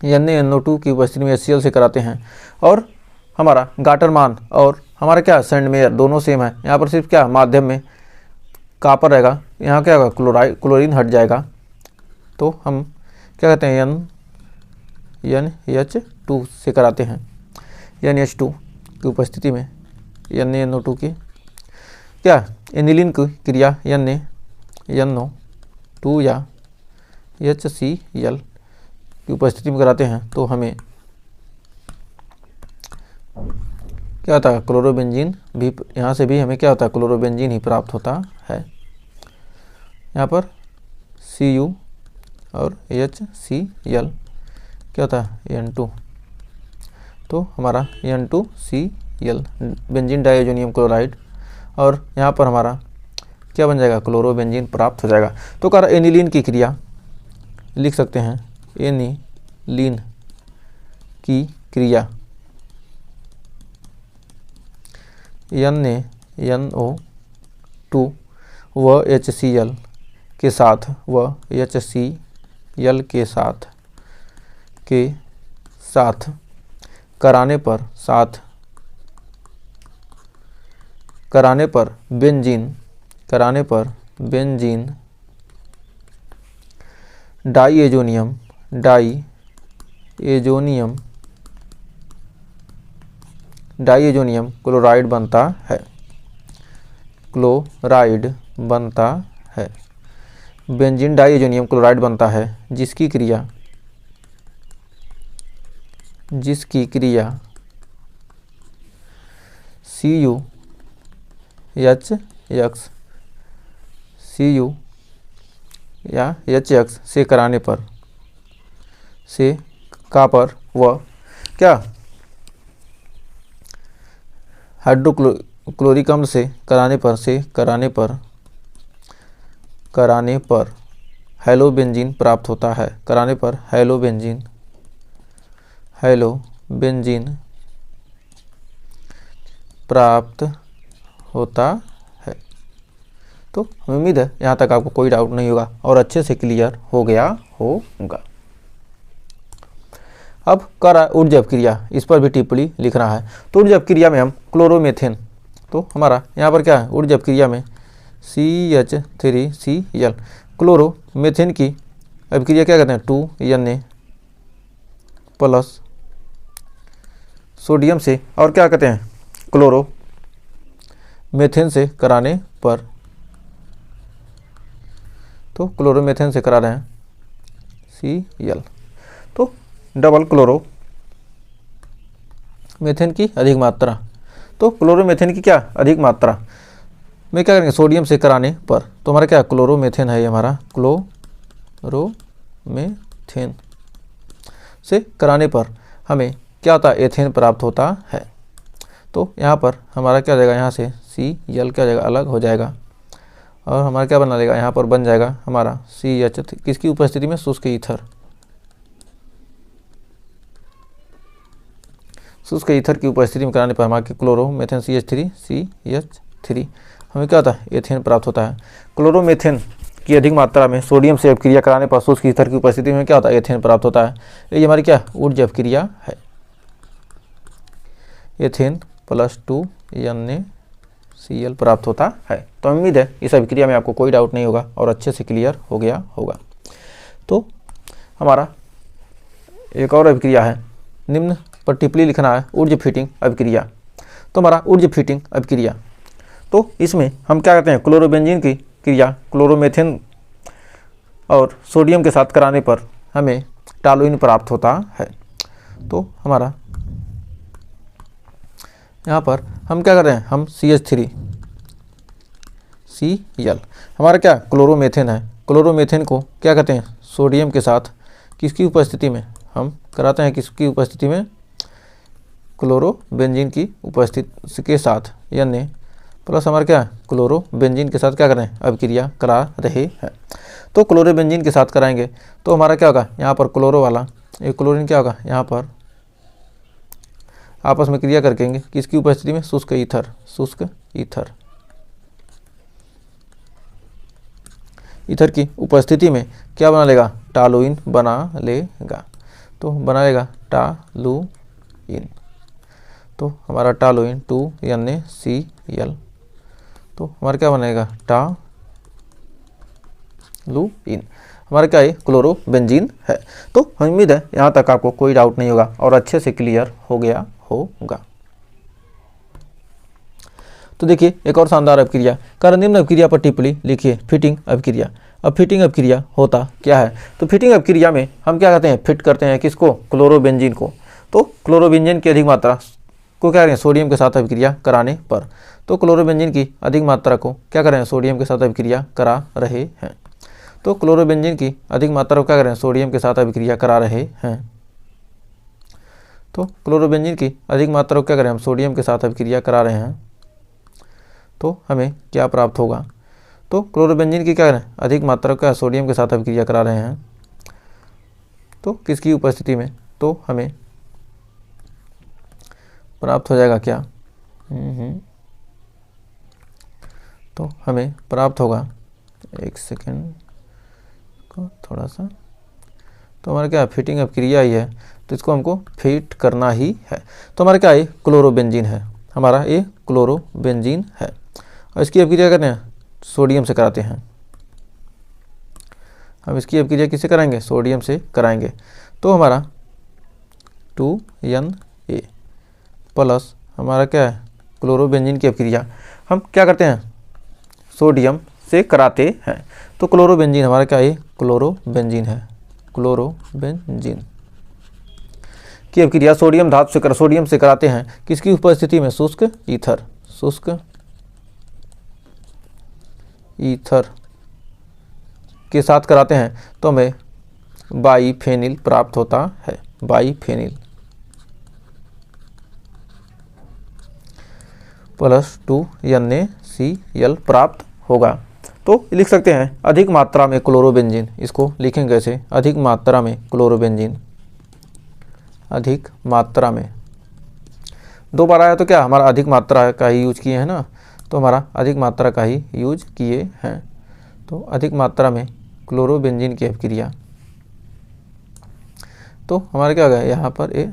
NaNO2 की उपस्थिति में HCl से कराते हैं और हमारा गाटर मान और हमारा क्या सैंडमेयर दोनों सेम है। यहाँ पर सिर्फ क्या माध्यम में कॉपर रहेगा, यहाँ क्या होगा, क्लोरीन हट जाएगा। तो हम क्या कहते हैं, NaH2 से कराते हैं, NaH2 की उपस्थिति में NaNO2 की क्या एनिलीन की क्रिया NaNO2 या HCl की उपस्थिति में कराते हैं तो हमें क्या होता है, क्लोरोबेंजीन भी, यहाँ से भी हमें क्या होता है, क्लोरोबेंजीन ही प्राप्त होता है। यहाँ पर Cu और HCl क्या होता है, N2, तो हमारा N2Cl बेंजीन डाइओजोनियम क्लोराइड और यहाँ पर हमारा क्या बन जाएगा, क्लोरोबेंजीन प्राप्त हो जाएगा। तो कर एनिलीन की क्रिया लिख सकते हैं, एनिलीन की क्रिया NaNO2 व HCl के साथ कराने पर बेंजीन डाइएजोनियम डाइएजोनियम क्लोराइड बनता है, क्लोराइड बनता है। बेंजीन डाइएजोनियम क्लोराइड बनता है जिसकी क्रिया CuHX Cu या HX से कराने पर व क्या हाइड्रोक्लोरिक अम्ल से कराने पर हेलोबेंजीन प्राप्त होता है, कराने पर हेलोबेंजीन प्राप्त होता है। तो हमें उम्मीद है यहाँ तक आपको कोई डाउट नहीं होगा और अच्छे से क्लियर हो गया होगा। अब कर रहा है ऊर्जा अपक्रिया, इस पर भी टिप्पणी लिखना है। तो ऊर्जा अपक्रिया में हम क्लोरोमेथेन, तो हमारा यहाँ पर क्या है ऊर्जा अपक्रिया में CH3Cl क्लोरोमेथेन की अभिक्रिया क्या कहते हैं 2Na प्लस सोडियम से और क्या कहते हैं क्लोरोमेथेन से कराने पर, तो क्लोरोमेथेन से करा रहे हैं Cl, तो डबल क्लोरोमेथेन की अधिक मात्रा, तो क्लोरोमेथेन की क्या अधिक मात्रा में क्या करेंगे सोडियम से कराने पर, तो हमारा क्या क्लोरोमेथेन है, ये हमारा क्लोरोमेथेन से कराने पर हमें क्या होता है एथेन प्राप्त होता है। तो यहाँ पर हमारा क्या हो जाएगा, यहाँ से Cl क्या हो जाएगा अलग हो जाएगा और हमारा क्या बना लेगा, यहाँ पर बन जाएगा हमारा CH किसकी उपस्थिति में शुष्क ईथर की उपस्थिति में कराने पर हमारे क्लोरोमेथेन CH3 हमें क्या होता है एथेन प्राप्त होता है। क्लोरोमेथेन की अधिक मात्रा में सोडियम से अपक्रिया कराने पर शुष्क ईथर की उपस्थिति में क्या होता है एथेन प्राप्त होता है। ये हमारी क्या ऊर्जा अपक्रिया है, एथेन प्लस 2NaCl प्राप्त होता है। तो उम्मीद है इस अभिक्रिया में आपको कोई डाउट नहीं होगा और अच्छे से क्लियर हो गया होगा। तो हमारा एक और अभिक्रिया है, निम्न पर टिप्पणी लिखना है ऊर्जा फिटिंग अभिक्रिया। तो हमारा ऊर्जा फिटिंग अभिक्रिया, तो इसमें हम क्या कहते हैं क्लोरोबेंजीन की क्रिया क्लोरोमेथेन और सोडियम के साथ कराने पर हमें टॉलुइन प्राप्त होता है। तो हमारा यहाँ पर हम क्या कर रहे हैं, हम CH3Cl हमारा क्या क्लोरोमेथेन है, क्लोरोमेथेन को क्या कहते हैं सोडियम के साथ किसकी उपस्थिति में हम कराते हैं, किसकी उपस्थिति में क्लोरोबेंजीन की उपस्थिति के साथ Na प्लस हमारा क्या क्लोरोबेंजीन के साथ क्या कर रहे हैं अभिक्रिया करा रहे हैं। तो क्लोरोबेंजीन के साथ कराएंगे तो हमारा क्या होगा, यहाँ पर क्लोरो वाला एक क्लोरीन क्या होगा, यहाँ पर आपस में क्रिया करके किसकी उपस्थिति में शुष्क ईथर की उपस्थिति में क्या बना लेगा टॉलुइन बना लेगा। तो बना लेगा टॉलुइन, तो हमारा टॉलुइन 2NaCl, तो हमारा क्या बनेगा टॉलुइन, हमारा क्या है क्लोरोबेंजीन है। तो उम्मीद है यहाँ तक आपको कोई डाउट नहीं होगा और अच्छे से क्लियर हो गया होगा। तो देखिए एक और शानदार अभिक्रिया, कारण निम्न अभिक्रिया पर टिप्पणी लिखिए फिटिंग अभिक्रिया। अब फिटिंग अभिक्रिया होता क्या है, तो फिटिंग अभिक्रिया में हम क्या करते हैं फिट करते हैं किसको क्लोरोबेंजीन को। तो क्लोरोबेंजीन की अधिक मात्रा को क्या करें सोडियम के साथ अभिक्रिया कराने पर, तो क्लोरोबेंजीन की अधिक मात्रा को क्या करें सोडियम के साथ अभिक्रिया करा रहे हैं। तो क्लोरोबेंजीन की अधिक मात्रा को क्या करें सोडियम के साथ अभिक्रिया करा रहे हैं। तो क्लोरोबेंजीन की अधिक मात्रा को क्या करें हम सोडियम के साथ अभिक्रिया करा रहे हैं, तो हमें क्या प्राप्त होगा। तो क्लोरोबेंजीन की क्या करें अधिक मात्रा को क्या सोडियम के साथ अभिक्रिया करा रहे हैं, तो किसकी उपस्थिति में, तो हमें प्राप्त हो जाएगा क्या, तो हमें प्राप्त होगा, एक सेकेंड को थोड़ा सा, तो हमारा क्या फिटिंग अभिक्रिया ही है तो इसको हमको फिट करना ही है। तो हमारा क्या है क्लोरोबेंजीन है, हमारा ये क्लोरोबेंजीन है और इसकी अभिक्रिया करते हैं सोडियम से कराते हैं। हम इसकी अभिक्रिया किससे कराएंगे सोडियम से कराएंगे। तो हमारा 2Na प्लस हमारा क्या है, क्लोरोबेंजीन की अभिक्रिया हम क्या करते हैं, सोडियम से कराते हैं। तो क्लोरोबेंजीन हमारा क्या है, क्लोरोबेंजीन है, क्लोरोबेंजीन की अभिक्रिया सोडियम धातु से सोडियम से कराते हैं किसकी उपस्थिति में, शुष्क ईथर, शुष्क ईथर के साथ कराते हैं तो हमें बाईफेनिल प्राप्त होता है, बाईफेनिल +2 NaCl प्राप्त होगा। तो लिख सकते हैं अधिक मात्रा में क्लोरोबेंजीन, इसको लिखेंगे कैसे, अधिक मात्रा में क्लोरोबेंजीन, अधिक मात्रा में, दो बार आया तो क्या हमारा अधिक मात्रा का ही यूज किए हैं ना, तो हमारा अधिक मात्रा का ही यूज किए हैं। तो अधिक मात्रा में क्लोरोबेंजीन की अभिक्रिया, तो हमारा क्या हो गया, यहाँ पर ए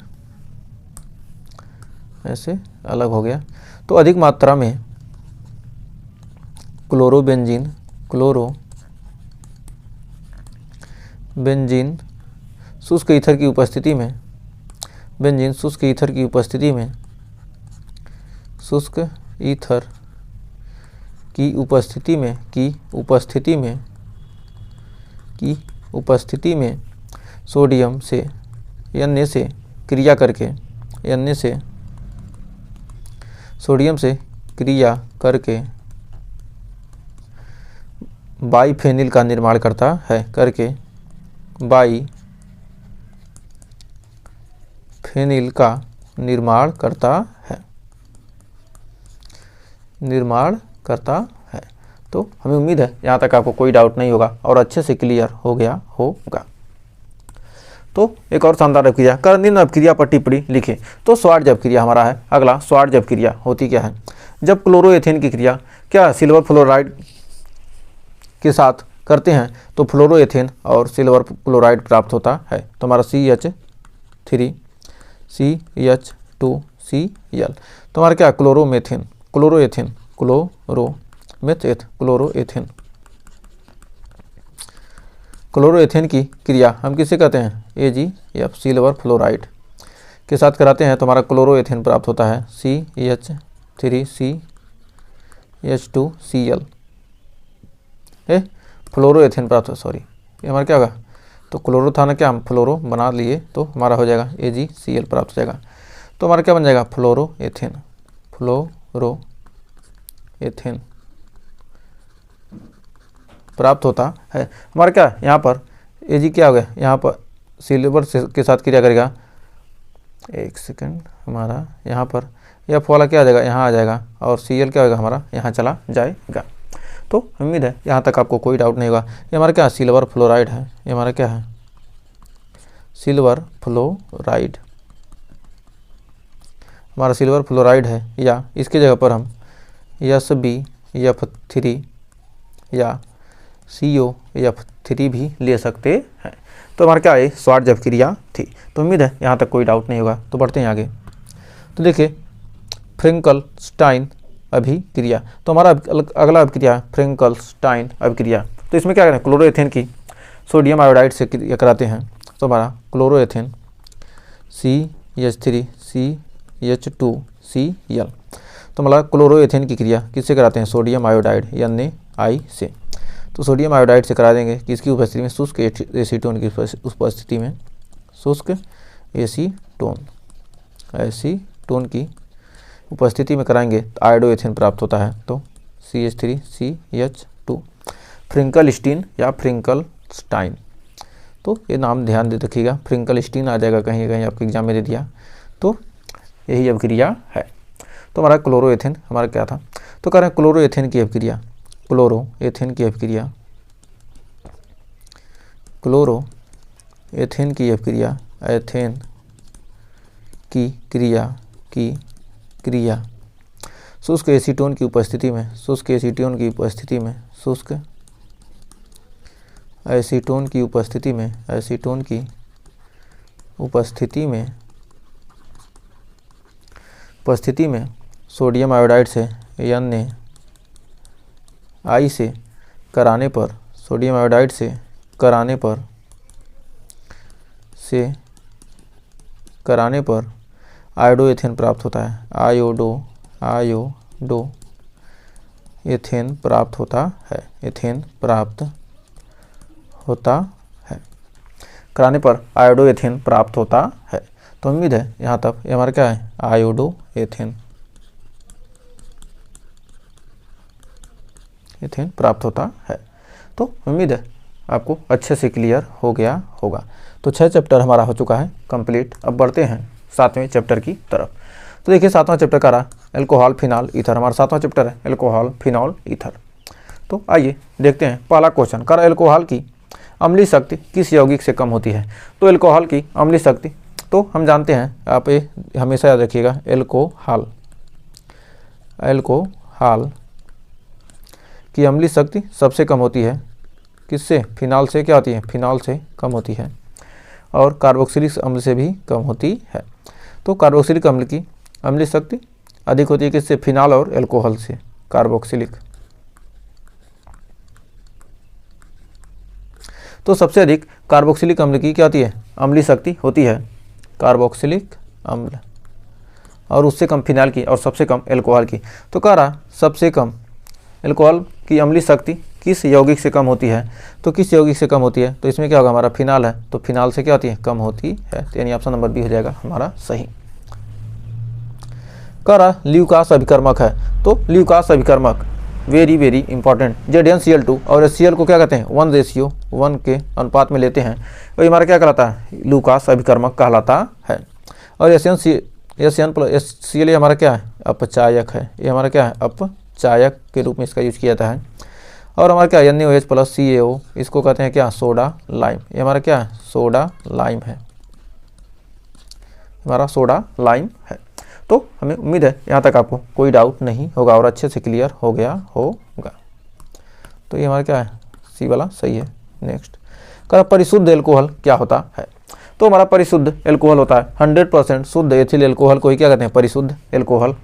ऐसे अलग हो गया। तो अधिक मात्रा में क्लोरोबेंजीन, क्लोरोबेंजीन शुष्क ईथर की उपस्थिति में, बेंजीन शुष्क ईथर की उपस्थिति में, शुष्क ईथर की उपस्थिति में, सोडियम से Na से क्रिया करके, Na से सोडियम से क्रिया करके बाईफेनिल का निर्माण करता है, करके बाईफेनिल का निर्माण करता है, तो हमें उम्मीद है यहाँ तक आपको कोई डाउट नहीं होगा और अच्छे से क्लियर हो गया होगा। तो एक और शानदार अभिक्रिया, कर्निन अभिक्रिया पर टिप्पणी लिखें। तो स्वार्ज अभिक्रिया हमारा है अगला। स्वार्ज अभिक्रिया होती क्या है, जब क्लोरोएथेन की क्रिया क्या सिल्वर फ्लोराइड के साथ करते हैं तो फ्लोरोएथेन और सिल्वर क्लोराइड प्राप्त होता है। तो हमारा CH3 CH2Cl, तो हमारा क्या क्लोरोमेथेन, क्लोरोएथेन की क्रिया हम किससे कहते हैं, AgF सिल्वर फ्लोराइड के साथ कराते हैं तो हमारा क्लोरोएथेन प्राप्त होता है CH3 CH2Cl, फ्लोरोएथेन प्राप्त हो, सॉरी ये हमारा क्या होगा, तो क्लोरो था ना, क्या हम फ्लोरो बना लिए तो हमारा हो जाएगा AgCl प्राप्त हो जाएगा। तो हमारा क्या बन जाएगा, फ्लोरोएथेन प्राप्त होता है। हमारा क्या यहाँ पर Ag क्या हो गया, यहाँ पर सिल्वर के साथ क्रिया करेगा, एक सेकंड, हमारा यहाँ पर F वाला क्या आ जाएगा, यहाँ आ जाएगा और Cl क्या होगा हमारा यहाँ चला जाएगा। तो उम्मीद है यहाँ तक आपको कोई डाउट नहीं होगा। ये हमारा क्या सिल्वर फ्लोराइड है, ये हमारा क्या है सिल्वर फ्लोराइड, हमारा सिल्वर फ्लोराइड है, या इसके जगह पर हम SbF3 या COF3 भी ले सकते हैं। तो हमारा क्या है स्वार्ज अभिक्रिया थी। तो उम्मीद है यहाँ तक कोई डाउट नहीं होगा। तो बढ़ते हैं आगे। तो देखिए फ्रेंकलस्टाइन अभिक्रिया, तो हमारा अगला अभिक्रिया है फ्रेंकलस्टाइन अभिक्रिया। तो इसमें क्या करें, क्लोरोएथेन की सोडियम आयोडाइड से क्रिया कराते हैं तो हमारा क्लोरोएथेन CH3 CH2Cl, तो हमारा क्लोरोएथेन की क्रिया किससे कराते हैं, सोडियम आयोडाइड Na से। तो सोडियम आयोडाइड से करा देंगे किसकी उपस्थिति में, शुष्क एसीटोन की उपस्थिति में, शुष्क एसीटोन की उपस्थिति में कराएंगे तो आयोडोएथेन प्राप्त होता है। तो CH3 CH2 फ्रिंकलस्टीन या फ्रिंकलस्टाइन, तो ये नाम ध्यान दे रखिएगा, फ्रिंकलस्टीन आ जाएगा कहीं कहीं आपके एग्जाम में दे दिया, तो यही अभिक्रिया है। तो हमारा क्लोरोएथेन हमारा क्या था, तो कह रहे हैं क्लोरोएथेन की अभिक्रिया, क्लोरोएथेन की अभिक्रिया, क्लोरोएथेन की अभिक्रिया, एथेन की क्रिया शुष्क एसीटोन की उपस्थिति में, शुष्क एसीटोन की उपस्थिति में, शुष्क एसीटोन की उपस्थिति में, एसीटोन की उपस्थिति में सोडियम आयोडाइड से Na से कराने पर, सोडियम आयोडाइड से कराने पर आयोडो एथेन प्राप्त होता है, आयोडो एथेन प्राप्त होता है, एथेन प्राप्त होता है, कराने पर आयोडो एथेन प्राप्त होता है। तो उम्मीद है यहाँ तक ये हमारा क्या है, आयोडो एथेन, एथेन प्राप्त होता है। तो उम्मीद है आपको अच्छे से क्लियर हो गया होगा। तो 6 चैप्टर हमारा हो चुका है कंप्लीट। अब बढ़ते हैं 7वें चैप्टर की तरफ। तो देखिए 7वां चैप्टर का रहा एल्कोहल फिनॉल ईथर, हमारा 7वां चैप्टर है एल्कोहल फिनॉल ईथर। तो आइए देखते हैं पहला क्वेश्चन, कर एल्कोहल की अम्लीय शक्ति किस यौगिक से कम होती है। तो एल्कोहल की अम्लीय शक्ति तो हम जानते हैं, आप ये हमेशा याद रखिएगा, एल्कोहल की अम्लीय शक्ति सबसे कम होती है किससे, फिनॉल से। क्या होती है, फिनॉल से कम होती है और कार्बोक्सिलिक अम्ल से भी कम होती है। तो कार्बोक्सिलिक अम्ल की अम्लीय शक्ति अधिक होती है किससे, फिनॉल और एल्कोहल से, कार्बोक्सिलिक। तो सबसे अधिक कार्बोक्सिलिक अम्ल की क्या होती है, अम्लीय शक्ति होती है, कार्बोक्सिलिक अम्ल, और उससे कम फिनॉल की और सबसे कम एल्कोहल की। तो कह रहा सबसे कम एल्कोहल की अम्लीय शक्ति किस यौगिक से कम होती है। तो किस यौगिक से कम होती है, तो इसमें क्या होगा, हमारा फिनॉल है, तो फिनॉल से क्या होती है, कम होती है। तो यानी ऑप्शन नंबर बी हो जाएगा हमारा सही। कह रहा ल्यूकास अभिकर्मक है। तो ल्यूकास अभिकर्मक वेरी वेरी इंपॉर्टेंट, ZnCl2 और HCl को क्या कहते हैं, 1:1 के अनुपात में लेते हैं, तो हमारा क्या कहलाता है, ल्यूकास अभिकर्मक कहलाता है। और HCl हमारा क्या है, अपचायक है, ये हमारा क्या है, अपचायक के रूप में इसका यूज किया जाता है। और हमारा क्या NaOH प्लस CaO, इसको कहते हैं क्या, सोडा लाइम, ये हमारा क्या है, सोडा लाइम है, हमारा सोडा लाइम है। तो हमें उम्मीद है यहाँ तक आपको कोई डाउट नहीं होगा और अच्छे से क्लियर हो गया होगा। तो ये हमारा क्या है, सी वाला सही है। नेक्स्ट कह परिशुद्ध एल्कोहल क्या होता है। तो हमारा परिशुद्ध एल्कोहल होता है 100% शुद्ध एथिल एल्कोहल को ही क्या कहते हैं, परिशुद्ध एल्कोहल,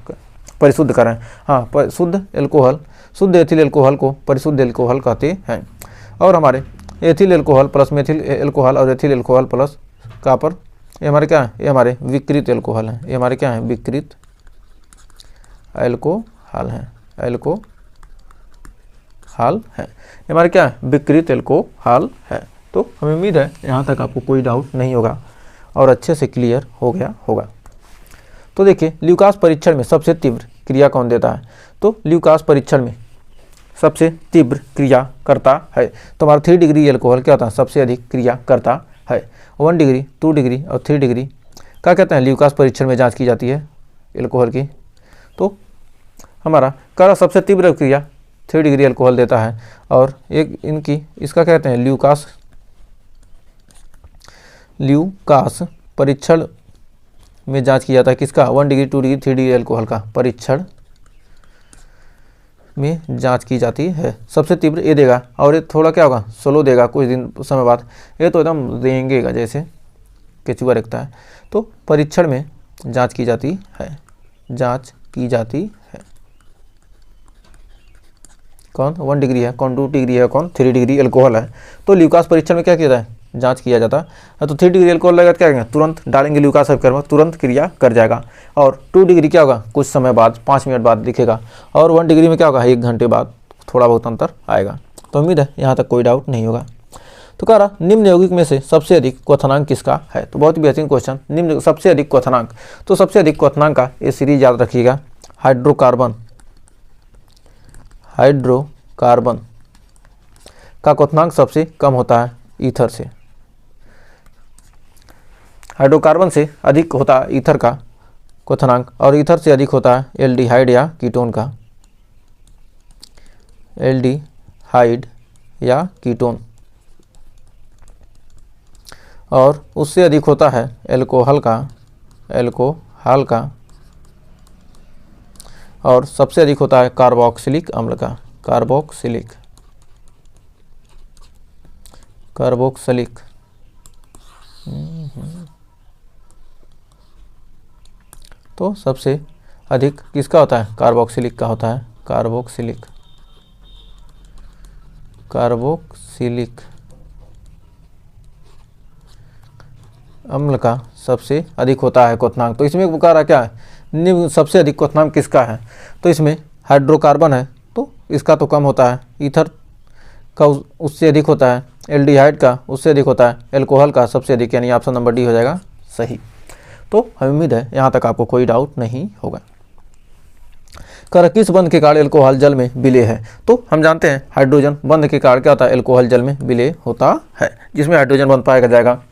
परिशुद्ध करें, हाँ शुद्ध एल्कोहल, शुद्ध एथिल एल्कोहल को परिशुद्ध एल्कोहल कहते हैं। और हमारे ethyl alcohol plus methyl alcohol और एथिल एल्कोहल प्लस कॉपर, ये हमारे क्या है, ये हमारे विकृत एल्कोहल हैं, ये हमारे क्या है, विकृत एल्कोहल हैं, एल्कोहल है, ये हमारे क्या है, विकृत एल्कोहल है। तो हमें उम्मीद है यहाँ तक आपको कोई डाउट नहीं होगा और अच्छे से क्लियर हो गया होगा। तो देखिए ल्यूकास परीक्षण में सबसे तीव्र क्रिया कौन देता है। तो ल्यूकास परीक्षण में सबसे तीव्र क्रिया करता है, तो हमारा 3 डिग्री एल्कोहल क्या होता है, सबसे अधिक क्रिया करता है। 1 डिग्री, 2 डिग्री और 3 डिग्री क्या कहते हैं, ल्यूकास परीक्षण में जांच की जाती है एल्कोहल की। तो हमारा करा सबसे तीव्र क्रिया 3 डिग्री एल्कोहल देता है और एक इनकी इसका कहते हैं ल्यूकास परीक्षण में जांच की जाता है किसका, 1 डिग्री, 2 डिग्री, 3 डिग्री एल्कोहल का परीक्षण में जांच की जाती है। सबसे तीव्र ये देगा और ये थोड़ा क्या होगा, स्लो देगा कुछ दिन समय बाद, ये तो एकदम देंगेगा जैसे केचुआ रखता है। तो परीक्षण में जांच की जाती है, जांच की जाती है। कौन 1 डिग्री है, कौन 2 डिग्री है, कौन 3 डिग्री एल्कोहल है। तो ल्यूकास परीक्षण में क्या किया जाता है, जांच किया जाता है। तो 3 डिग्री एल्कोहल लगेगा क्या करेंगे, तुरंत डालेंगे ल्यूकास अभिकर्मक, तुरंत क्रिया कर जाएगा। और 2 डिग्री क्या होगा, कुछ समय बाद 5 मिनट बाद दिखेगा। और 1 डिग्री में क्या होगा, 1 घंटे बाद थोड़ा बहुत अंतर आएगा। तो उम्मीद है यहाँ तक कोई डाउट नहीं होगा। तो कह रहा निम्न यौगिक में से सबसे अधिक क्वथनांक किसका है। तो बहुत ही बेहतरीन क्वेश्चन, निम्न सबसे अधिक क्वथनांक। तो सबसे अधिक क्वथनांक का ये सीरीज याद रखिएगा, हाइड्रोकार्बन का क्वथनांक सबसे कम होता है ईथर से, हाइड्रोकार्बन से अधिक होता है ईथर का क्वथनांक, और ईथर से अधिक होता है एल्डिहाइड या कीटोन का, एल्डिहाइड या कीटोन, और उससे अधिक होता है एल्कोहल का, और सबसे अधिक होता है कार्बोक्सिलिक अम्ल का, कार्बोक्सिलिक। तो सबसे अधिक किसका होता है, कार्बोक्सिलिक का होता है, कार्बोक्सिलिक। अम्ल का सबसे अधिक होता है क्वथनांक। तो इसमें कह रहा क्या है, निम्न सबसे अधिक क्वथनांक किसका है, तो इसमें हाइड्रोकार्बन है तो इसका तो कम होता है, ईथर का उससे अधिक होता है, एल्डिहाइड का उससे अधिक होता है, एल्कोहल का सबसे अधिक, यानी ऑप्शन नंबर डी हो जाएगा सही। तो हमें उम्मीद है यहाँ तक आपको कोई डाउट नहीं होगा। कर किस बंध के कारण एल्कोहल जल में विलय है, तो हम जानते हैं हाइड्रोजन बंध के कारण क्या होता है, एल्कोहल जल में विलय होता है। जिसमें हाइड्रोजन बंध पाया जाएगा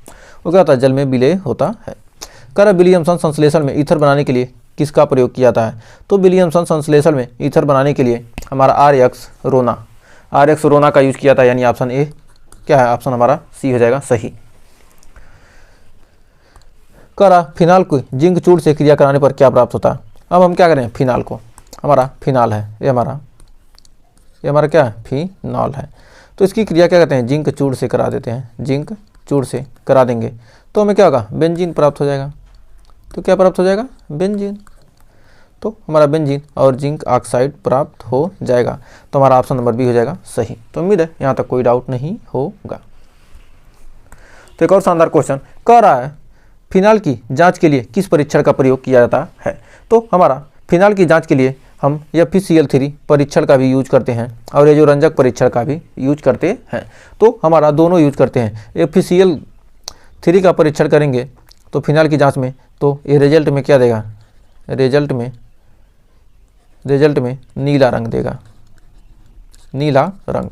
वो क्या होता है, जल में विलय होता है। कर विलियमसन संश्लेषण में ईथर बनाने के लिए किसका प्रयोग किया जाता है, तो विलियमसन संश्लेषण में ईथर बनाने के लिए हमारा आरएक्स रोना का यूज किया था, यानी ऑप्शन ए क्या है, ऑप्शन हमारा सी हो जाएगा सही। करा फिनाल को जिंक चूर्ण से क्रिया कराने पर क्या प्राप्त होता है। अब हम क्या करें, फिनाल को, हमारा फिनाल है, ये हमारा क्या है, फिनॉल है, तो इसकी क्रिया क्या कहते हैं, जिंक चूर्ण से करा देते हैं, जिंक चूर्ण से करा देंगे तो हमें क्या होगा, बेंजीन प्राप्त हो जाएगा। तो क्या प्राप्त हो जाएगा, बेंजीन। तो हमारा बेंजीन और जिंक ऑक्साइड प्राप्त हो जाएगा। तो हमारा ऑप्शन नंबर बी हो जाएगा सही। तो उम्मीद है यहाँ तक कोई डाउट नहीं होगा। तो एक और शानदार क्वेश्चन कह रहा है फिनाल की जांच के लिए किस परीक्षण का प्रयोग किया जाता है। तो हमारा फिनाल की जांच के लिए हम FeCl3 परीक्षण का भी यूज करते हैं और ये जो रंजक परीक्षण का भी यूज करते हैं। तो हमारा दोनों यूज करते हैं। FeCl3 का परीक्षण करेंगे तो फिनाल की जांच में, तो ये रिजल्ट में क्या देगा, रिजल्ट में नीला रंग देगा, नीला रंग।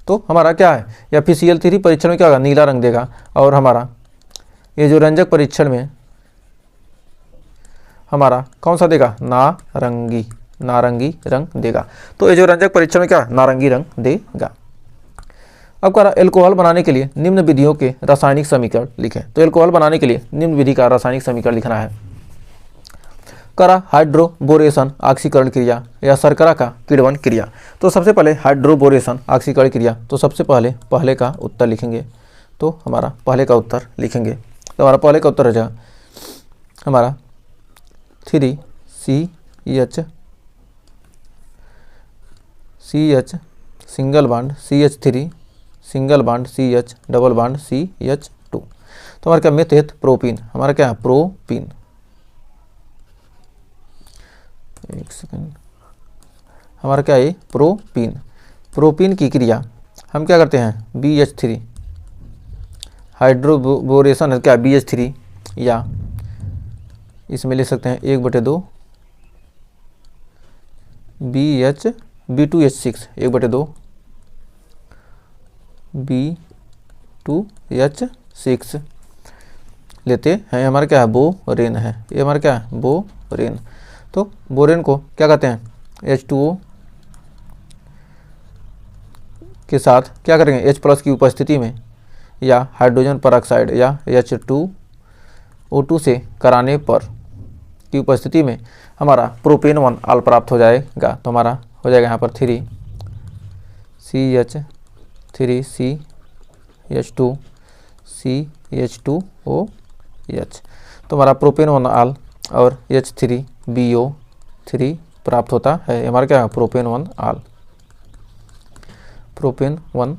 तो हमारा क्या है, FeCl3 परीक्षण में क्या होगा, नीला रंग देगा। और हमारा ये जो रंजक परीक्षण में हमारा कौन सा देगा, नारंगी रंग देगा। तो ये जो रंजक परीक्षण में क्या, नारंगी रंग देगा। अब कह रहा एल्कोहल बनाने के लिए निम्न विधियों के रासायनिक समीकरण लिखें। तो एल्कोहल बनाने के लिए निम्न विधि का रासायनिक समीकरण लिखना है। करा हाइड्रोबोरेशन ऑक्सीकरण क्रिया या शर्करा का किण्वन क्रिया। तो सबसे पहले हाइड्रोबोरेशन ऑक्सीकरण क्रिया, तो सबसे पहले का उत्तर लिखेंगे। तो हमारा पहले का उत्तर लिखेंगे, तो हमारा पहले का उत्तर हो जाएगा हमारा 3CH single bond CH3 single bond CH double bond CH2। तो हमारा क्या, मेथेट प्रोपीन, हमारा क्या है, प्रोपीन। एक सेकंड, हमारा क्या है, प्रोपीन की क्रिया हम क्या करते हैं, BH3 हाइड्रोबोरेशन है क्या, BH3, या इसमें ले सकते हैं 1/2 B2H6 1/2 B2H6 लेते हैं। हमारा क्या है, बोरेन है, ये हमारा क्या है, बोरेन। तो बोरेन को क्या कहते हैं, H2O के साथ क्या करेंगे, H+ की उपस्थिति में या हाइड्रोजन परऑक्साइड या H2O2 से कराने पर की उपस्थिति में हमारा प्रोपेन 1 आल प्राप्त हो जाएगा। तो हमारा हो जाएगा यहाँ पर 3CH3CH2CH2OH। तो हमारा प्रोपेन 1 आल और H3BO3 प्राप्त होता है। हमारा क्या है, प्रोपेन 1 आल, प्रोपेन 1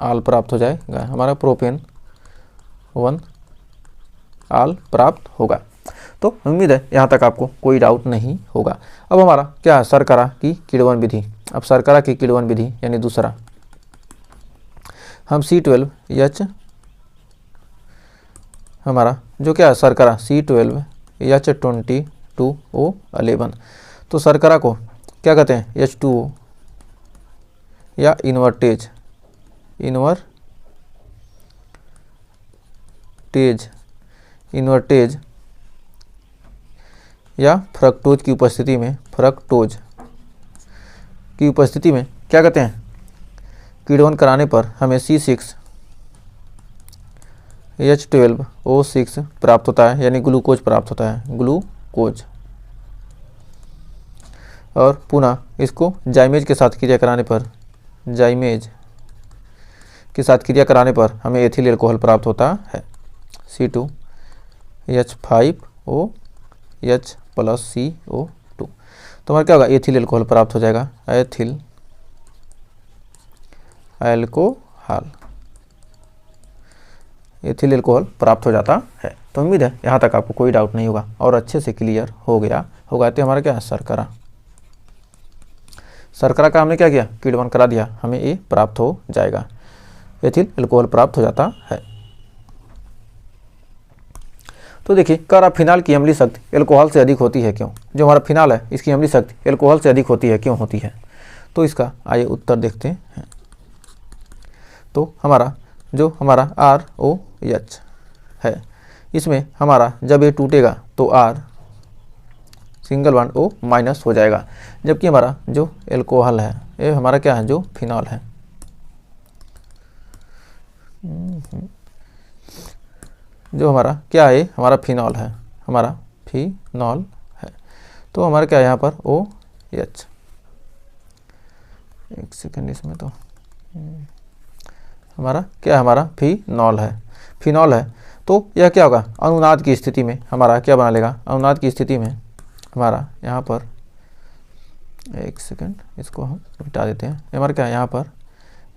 आल प्राप्त हो जाएगा, हमारा प्रोपेन 1 आल प्राप्त होगा। तो उम्मीद है यहाँ तक आपको कोई डाउट नहीं होगा। अब हमारा क्या है, शर्करा की किण्वन विधि। अब शर्करा की किण्वन विधि यानी दूसरा, हम C12H हमारा जो क्या है शर्करा C12H22O11। तो शर्करा को क्या कहते हैं, H2O या इन्वर्टेज या फ्रक्टोज की उपस्थिति में क्या कहते हैं, किण्वन कराने पर हमें C6H12O6 प्राप्त होता है, यानी ग्लूकोज प्राप्त होता है, ग्लूकोज। और पुनः इसको जाइमेज के साथ क्रिया कराने पर हमें एथिल एल्कोहल प्राप्त होता है, C2H5OH+CO2। तो हमारा क्या होगा, एथिल एल्कोहल प्राप्त हो जाएगा, एथिल एल्कोहल। एथिल एल्कोहल प्राप्त हो जाता है। तो उम्मीद है यहाँ तक आपको कोई डाउट नहीं होगा और अच्छे से क्लियर हो गया होगा। तो हमारा क्या है, शर्करा। शर्करा का हमने क्या किया, किण्वन करा दिया, हमें ये प्राप्त हो जाएगा, एथिल एल्कोहल प्राप्त हो जाता है। तो देखिए कह रहा फिनाल की अम्लीय शक्ति एल्कोहल से अधिक होती है क्यों। जो हमारा फिनाल है इसकी अम्लीय शक्ति एल्कोहल से अधिक होती है, क्यों होती है। तो इसका आइए उत्तर देखते हैं। तो हमारा जो हमारा ROH है, इसमें हमारा जब ये टूटेगा तो R single bond O minus हो जाएगा, जबकि हमारा जो एल्कोहल है ये हमारा क्या है, जो फिनॉल है, जो हमारा क्या है, हमारा फिनॉल है, हमारा फिनॉल है। तो हमारा क्या है यहाँ पर OH, एक सेकेंड, इसमें तो हमारा क्या है, हमारा फिनॉल है, फिनॉल है। तो यह क्या होगा, अनुनाद की स्थिति में हमारा क्या बना लेगा, अनुनाद की स्थिति में हमारा यहाँ पर, एक सेकेंड इसको हम मिटा देते हैं, हमारा क्या है यहाँ पर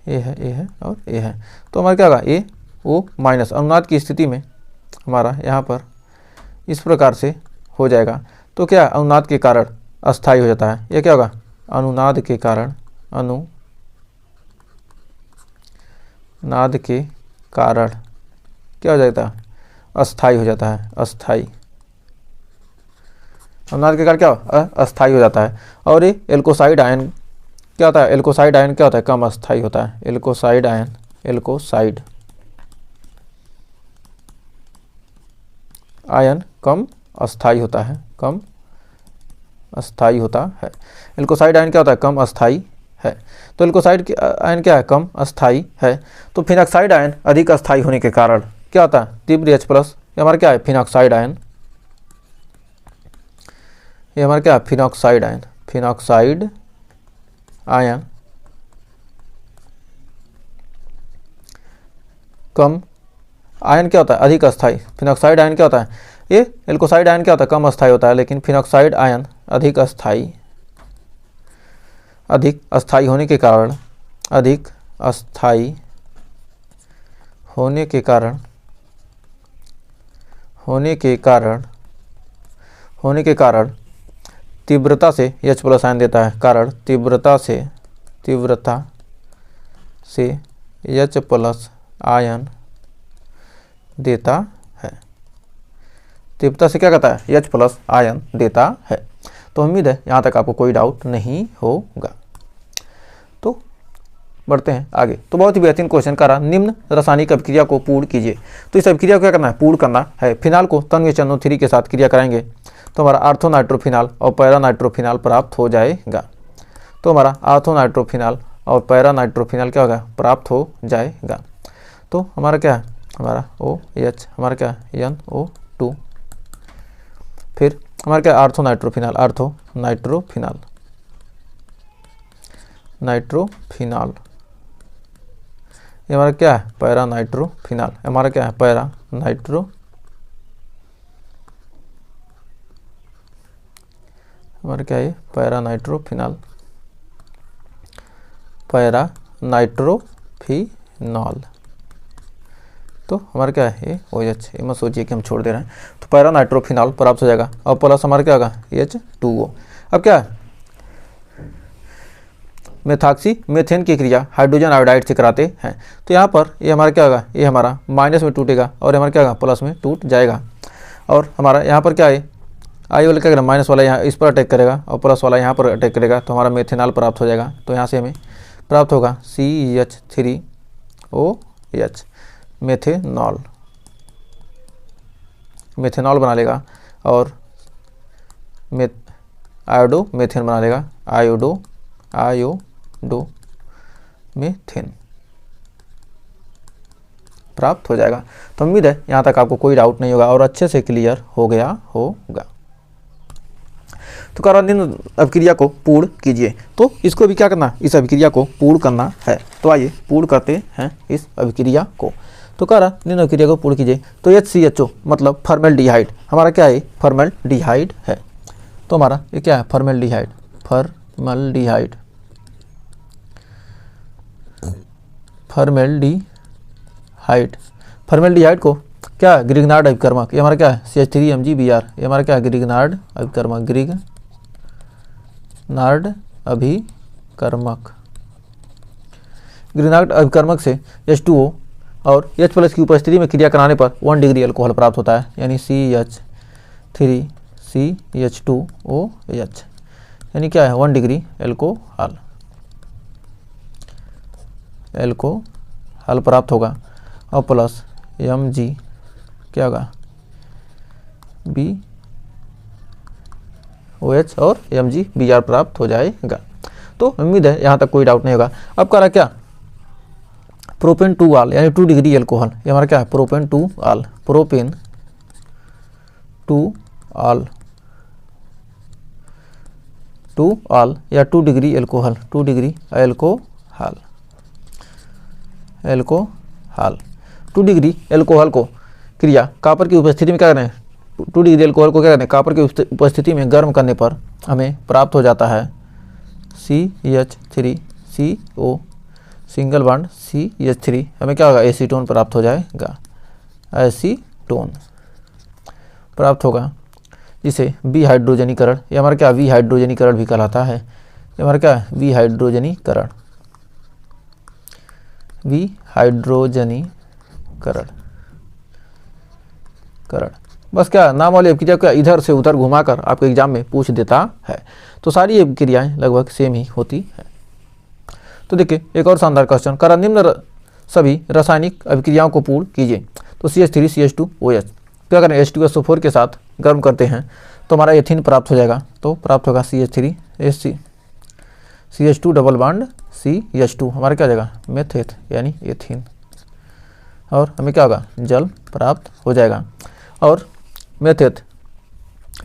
ए है और ए है। तो हमारा क्या होगा, AO माइनस अनुनाद की स्थिति में हमारा यहाँ पर इस प्रकार से हो जाएगा। तो क्या अनुनाद के कारण अस्थायी हो जाता है, यह क्या होगा, अनुनाद के कारण, अनुनाद के कारण क्या हो जाता है, अस्थायी हो जाता है, अस्थायी, अनुनाद के कारण क्या अस्थायी हो जाता है। और ये एल्कोसाइड आयन क्या होता है, एल्कोसाइड आयन क्या होता है, कम अस्थायी होता है, एल्कोसाइड आयन, एल्कोसाइड आयन कम अस्थायी होता है, कम अस्थायी होता है। एल्कोसाइड आयन क्या होता है, कम अस्थायी है। तो एल्कोसाइड आयन क्या है, कम अस्थायी है। तो फिनॉक्साइड आयन अधिक अस्थायी होने के कारण क्या होता है, तीव्र H+, ये हमारा क्या है, फिनॉक्साइड आयन, ये हमारा क्या है, फिनॉक्साइड आयन, फिनॉक्साइड आयन कम, आयन क्या होता है, अधिक अस्थायी, फिनॉक्साइड आयन क्या होता है, ये एल्कोसाइड आयन क्या होता है, कम अस्थायी होता है, लेकिन फिनॉक्साइड आयन अधिक अस्थायी, अधिक अस्थायी होने के कारण, अधिक अस्थायी होने के कारण, होने के कारण तीव्रता से H+ आयन देता है, कारण तीव्रता से H+ आयन देता है, तीव्रता से क्या कहता है, H+ आयन देता है। तो उम्मीद है यहाँ तक आपको कोई डाउट नहीं होगा। तो बढ़ते हैं आगे। तो बहुत ही बेहतरीन क्वेश्चन करा, निम्न रासायनिक अभिक्रिया को पूर्ण कीजिए। तो इस अभिक्रिया को क्या करना है, पूर्ण करना है। फिनाल को तन्व-HNO3 के साथ क्रिया कराएंगे तो हमारा आर्थोनाइट्रोफिनाल और पैरानाइट्रोफिनाल प्राप्त हो जाएगा। तो हमारा आर्थोनाइट्रोफिनाल और पैरानाइट्रोफिनाल क्या होगा, प्राप्त हो जाएगा। तो हमारा क्या है, हमारा OH, हमारा क्या है NO2, फिर हमारा क्या है, आर्थोनाइट्रोफिनाल, नाइट्रोफिनाल, ये हमारा क्या है, पैरानाइट्रोफिनाल, हमारा क्या है, हमारा क्या है, पैरानाइट्रोफिनाल, तो हमारा क्या है, ये OH, ये मत सोचिए कि हम छोड़ दे रहे हैं। तो पैरानाइट्रोफिनाल प्राप्त हो जाएगा और प्लस हमारा क्या होगा, H2O। अब क्या है, मेथॉक्सी मेथेन की क्रिया हाइड्रोजन आयोडाइड से कराते हैं। तो यहाँ पर ये हमारा क्या होगा, ये हमारा माइनस में टूटेगा और हमारा क्या होगा, प्लस में टूट जाएगा। और हमारा यहाँ पर क्या है, आई वाला क्या करेगा, माइनस वाला यहाँ इस पर अटैक करेगा और प्लस वाला यहाँ पर अटैक करेगा, तो हमारा मेथेनॉल प्राप्त हो जाएगा। तो यहाँ से हमें प्राप्त होगा CH3OH, मेथेनॉल बना लेगा और आयोडो मेथेन बना लेगा, आयोडो मेथेन प्राप्त हो जाएगा। तो उम्मीद है यहाँ तक आपको कोई डाउट नहीं होगा और अच्छे से क्लियर हो गया होगा। तो कार्बनिक अभिक्रिया को पूर्ण कीजिए। तो इसको भी क्या करना, इस अभिक्रिया को पूर्ण करना है। तो आइए पूर्ण करते हैं इस अभिक्रिया को। तो कार्बनिक अभिक्रिया को पूर्ण कीजिए। तो HCHO मतलब फॉर्मेल्डिहाइड, हमारा क्या है, फॉर्मेल्डिहाइड है। तो हमारा ये क्या है, फॉर्मेल्डिहाइड, फॉर्मेल्डिहाइड, फॉर्मेल्डिहाइड को क्या है, ग्रिग्नार्ड अभिकर्मक, ये हमारा क्या है CH3MgBr, ये हमारा क्या है ग्रिग्नार्ड अभिकर्मक, ग्रिग्नार्ड अभिकर्मक। ग्रिग्नार्ड अभिकर्मक से H2O और H+ की उपस्थिति में क्रिया कराने पर 1 डिग्री अल्कोहल प्राप्त होता है, यानी CH3CH2OH, यानी क्या है 1 डिग्री एल्कोहल प्राप्त होगा, और प्लस Mg क्या होगा BOH और MgBr प्राप्त हो जाएगा। तो उम्मीद है यहाँ तक कोई डाउट नहीं होगा। अब कह रहा क्या प्रोपेन 2 आल यानी 2 डिग्री एल्कोहल, ये हमारा क्या है प्रोपेन 2 आल, प्रोपेन 2 आल या 2 degree alcohol, 2 degree alcohol 2 degree alcohol को क्रिया कॉपर की उपस्थिति में क्या करें, 2 डिग्री एल्कोहल को क्या करें कॉपर की उपस्थिति में गर्म करने पर हमें प्राप्त हो जाता है CH3CO सिंगल बॉन्ड CH3, हमें क्या होगा एसीटोन प्राप्त हो जाएगा, एसीटोन प्राप्त होगा, जिसे विहाइड्रोजनीकरण, ये हमारा क्या विहाइड्रोजनीकरण भी कहलाता है, ये हमारा क्या है विहाइड्रोजनीकरण बस क्या नाम वाली क्रिया क्या इधर से उधर घुमाकर आपको एग्जाम में पूछ देता है। तो सारी क्रियाएं लगभग सेम ही होती है। तो देखिए एक और शानदार क्वेश्चन, करा निम्न सभी रासायनिक अभिक्रियाओं को पूर्ण कीजिए। तो CH3CH2OH क्या करें H2SO4 के साथ गर्म करते हैं तो हमारा एथीन प्राप्त हो जाएगा, तो प्राप्त होगा CH2 डबल बॉन्ड CH2, हमारा क्या हो जाएगा मेथेट यानी एथीन, और हमें क्या होगा जल प्राप्त हो जाएगा। और मेथेट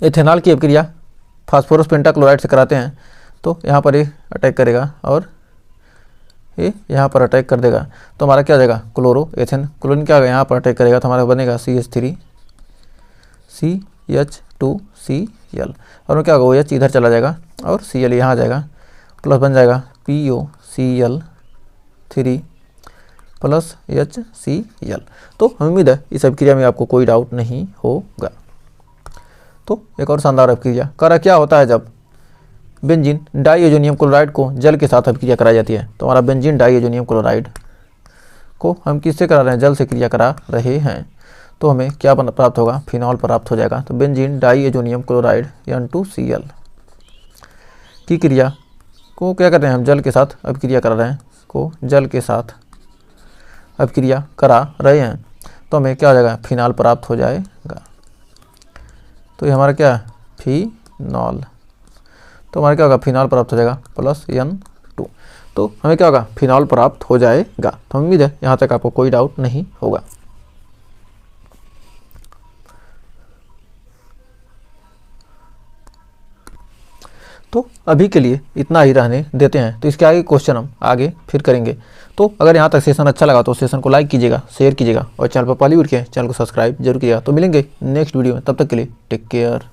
एथेनॉल की अभिक्रिया फास्फोरस पेंटाक्लोराइड से कराते हैं, तो यहाँ पर ये अटैक करेगा और ये यहाँ पर अटैक कर देगा, तो हमारा क्या हो जाएगा क्लोरो एथेन, क्लोरीन क्या होगा यहाँ पर अटैक करेगा तो हमारा बनेगा CH3CH2Cl, और क्या होगा OH इधर चला जाएगा और Cl यहाँ आ जाएगा, प्लस बन जाएगा POCl3 प्लस HCl। तो उम्मीद है इस अभिक्रिया में आपको कोई डाउट नहीं होगा। तो एक और शानदार अभिक्रिया करा क्या होता है जब बेंजीन डाइएजोनियम क्लोराइड को जल के साथ अभिक्रिया कराई जाती है। तो हमारा बेंजीन डाइएजोनियम क्लोराइड को हम किससे करा रहे हैं, जल से क्रिया करा रहे हैं, तो हमें क्या प्राप्त होगा फिनॉल प्राप्त हो जाएगा। तो बेंजीन डाइएजोनियम क्लोराइड N2Cl की क्रिया को क्या कर रहे हैं हम जल के साथ अभिक्रिया करा रहे हैं, को जल के साथ अभिक्रिया करा रहे हैं, तो हमें क्या हो जाएगा फिनॉल प्राप्त हो जाएगा। तो ये हमारा क्या है फिनॉल, तो हमारा क्या होगा फिनॉल प्राप्त हो जाएगा प्लस N2, तो हमें क्या होगा फिनॉल प्राप्त हो जाएगा। तो उम्मीद है यहाँ तक आपको कोई डाउट नहीं होगा। तो अभी के लिए इतना ही रहने देते हैं, तो इसके आगे क्वेश्चन हम आगे फिर करेंगे। तो अगर यहाँ तक सेशन अच्छा लगा तो सेशन को लाइक कीजिएगा, शेयर कीजिएगा, और चैनल पर पहली बार के चैनल को सब्सक्राइब जरूर कीजिएगा। तो मिलेंगे नेक्स्ट वीडियो में, तब तक के लिए टेक केयर।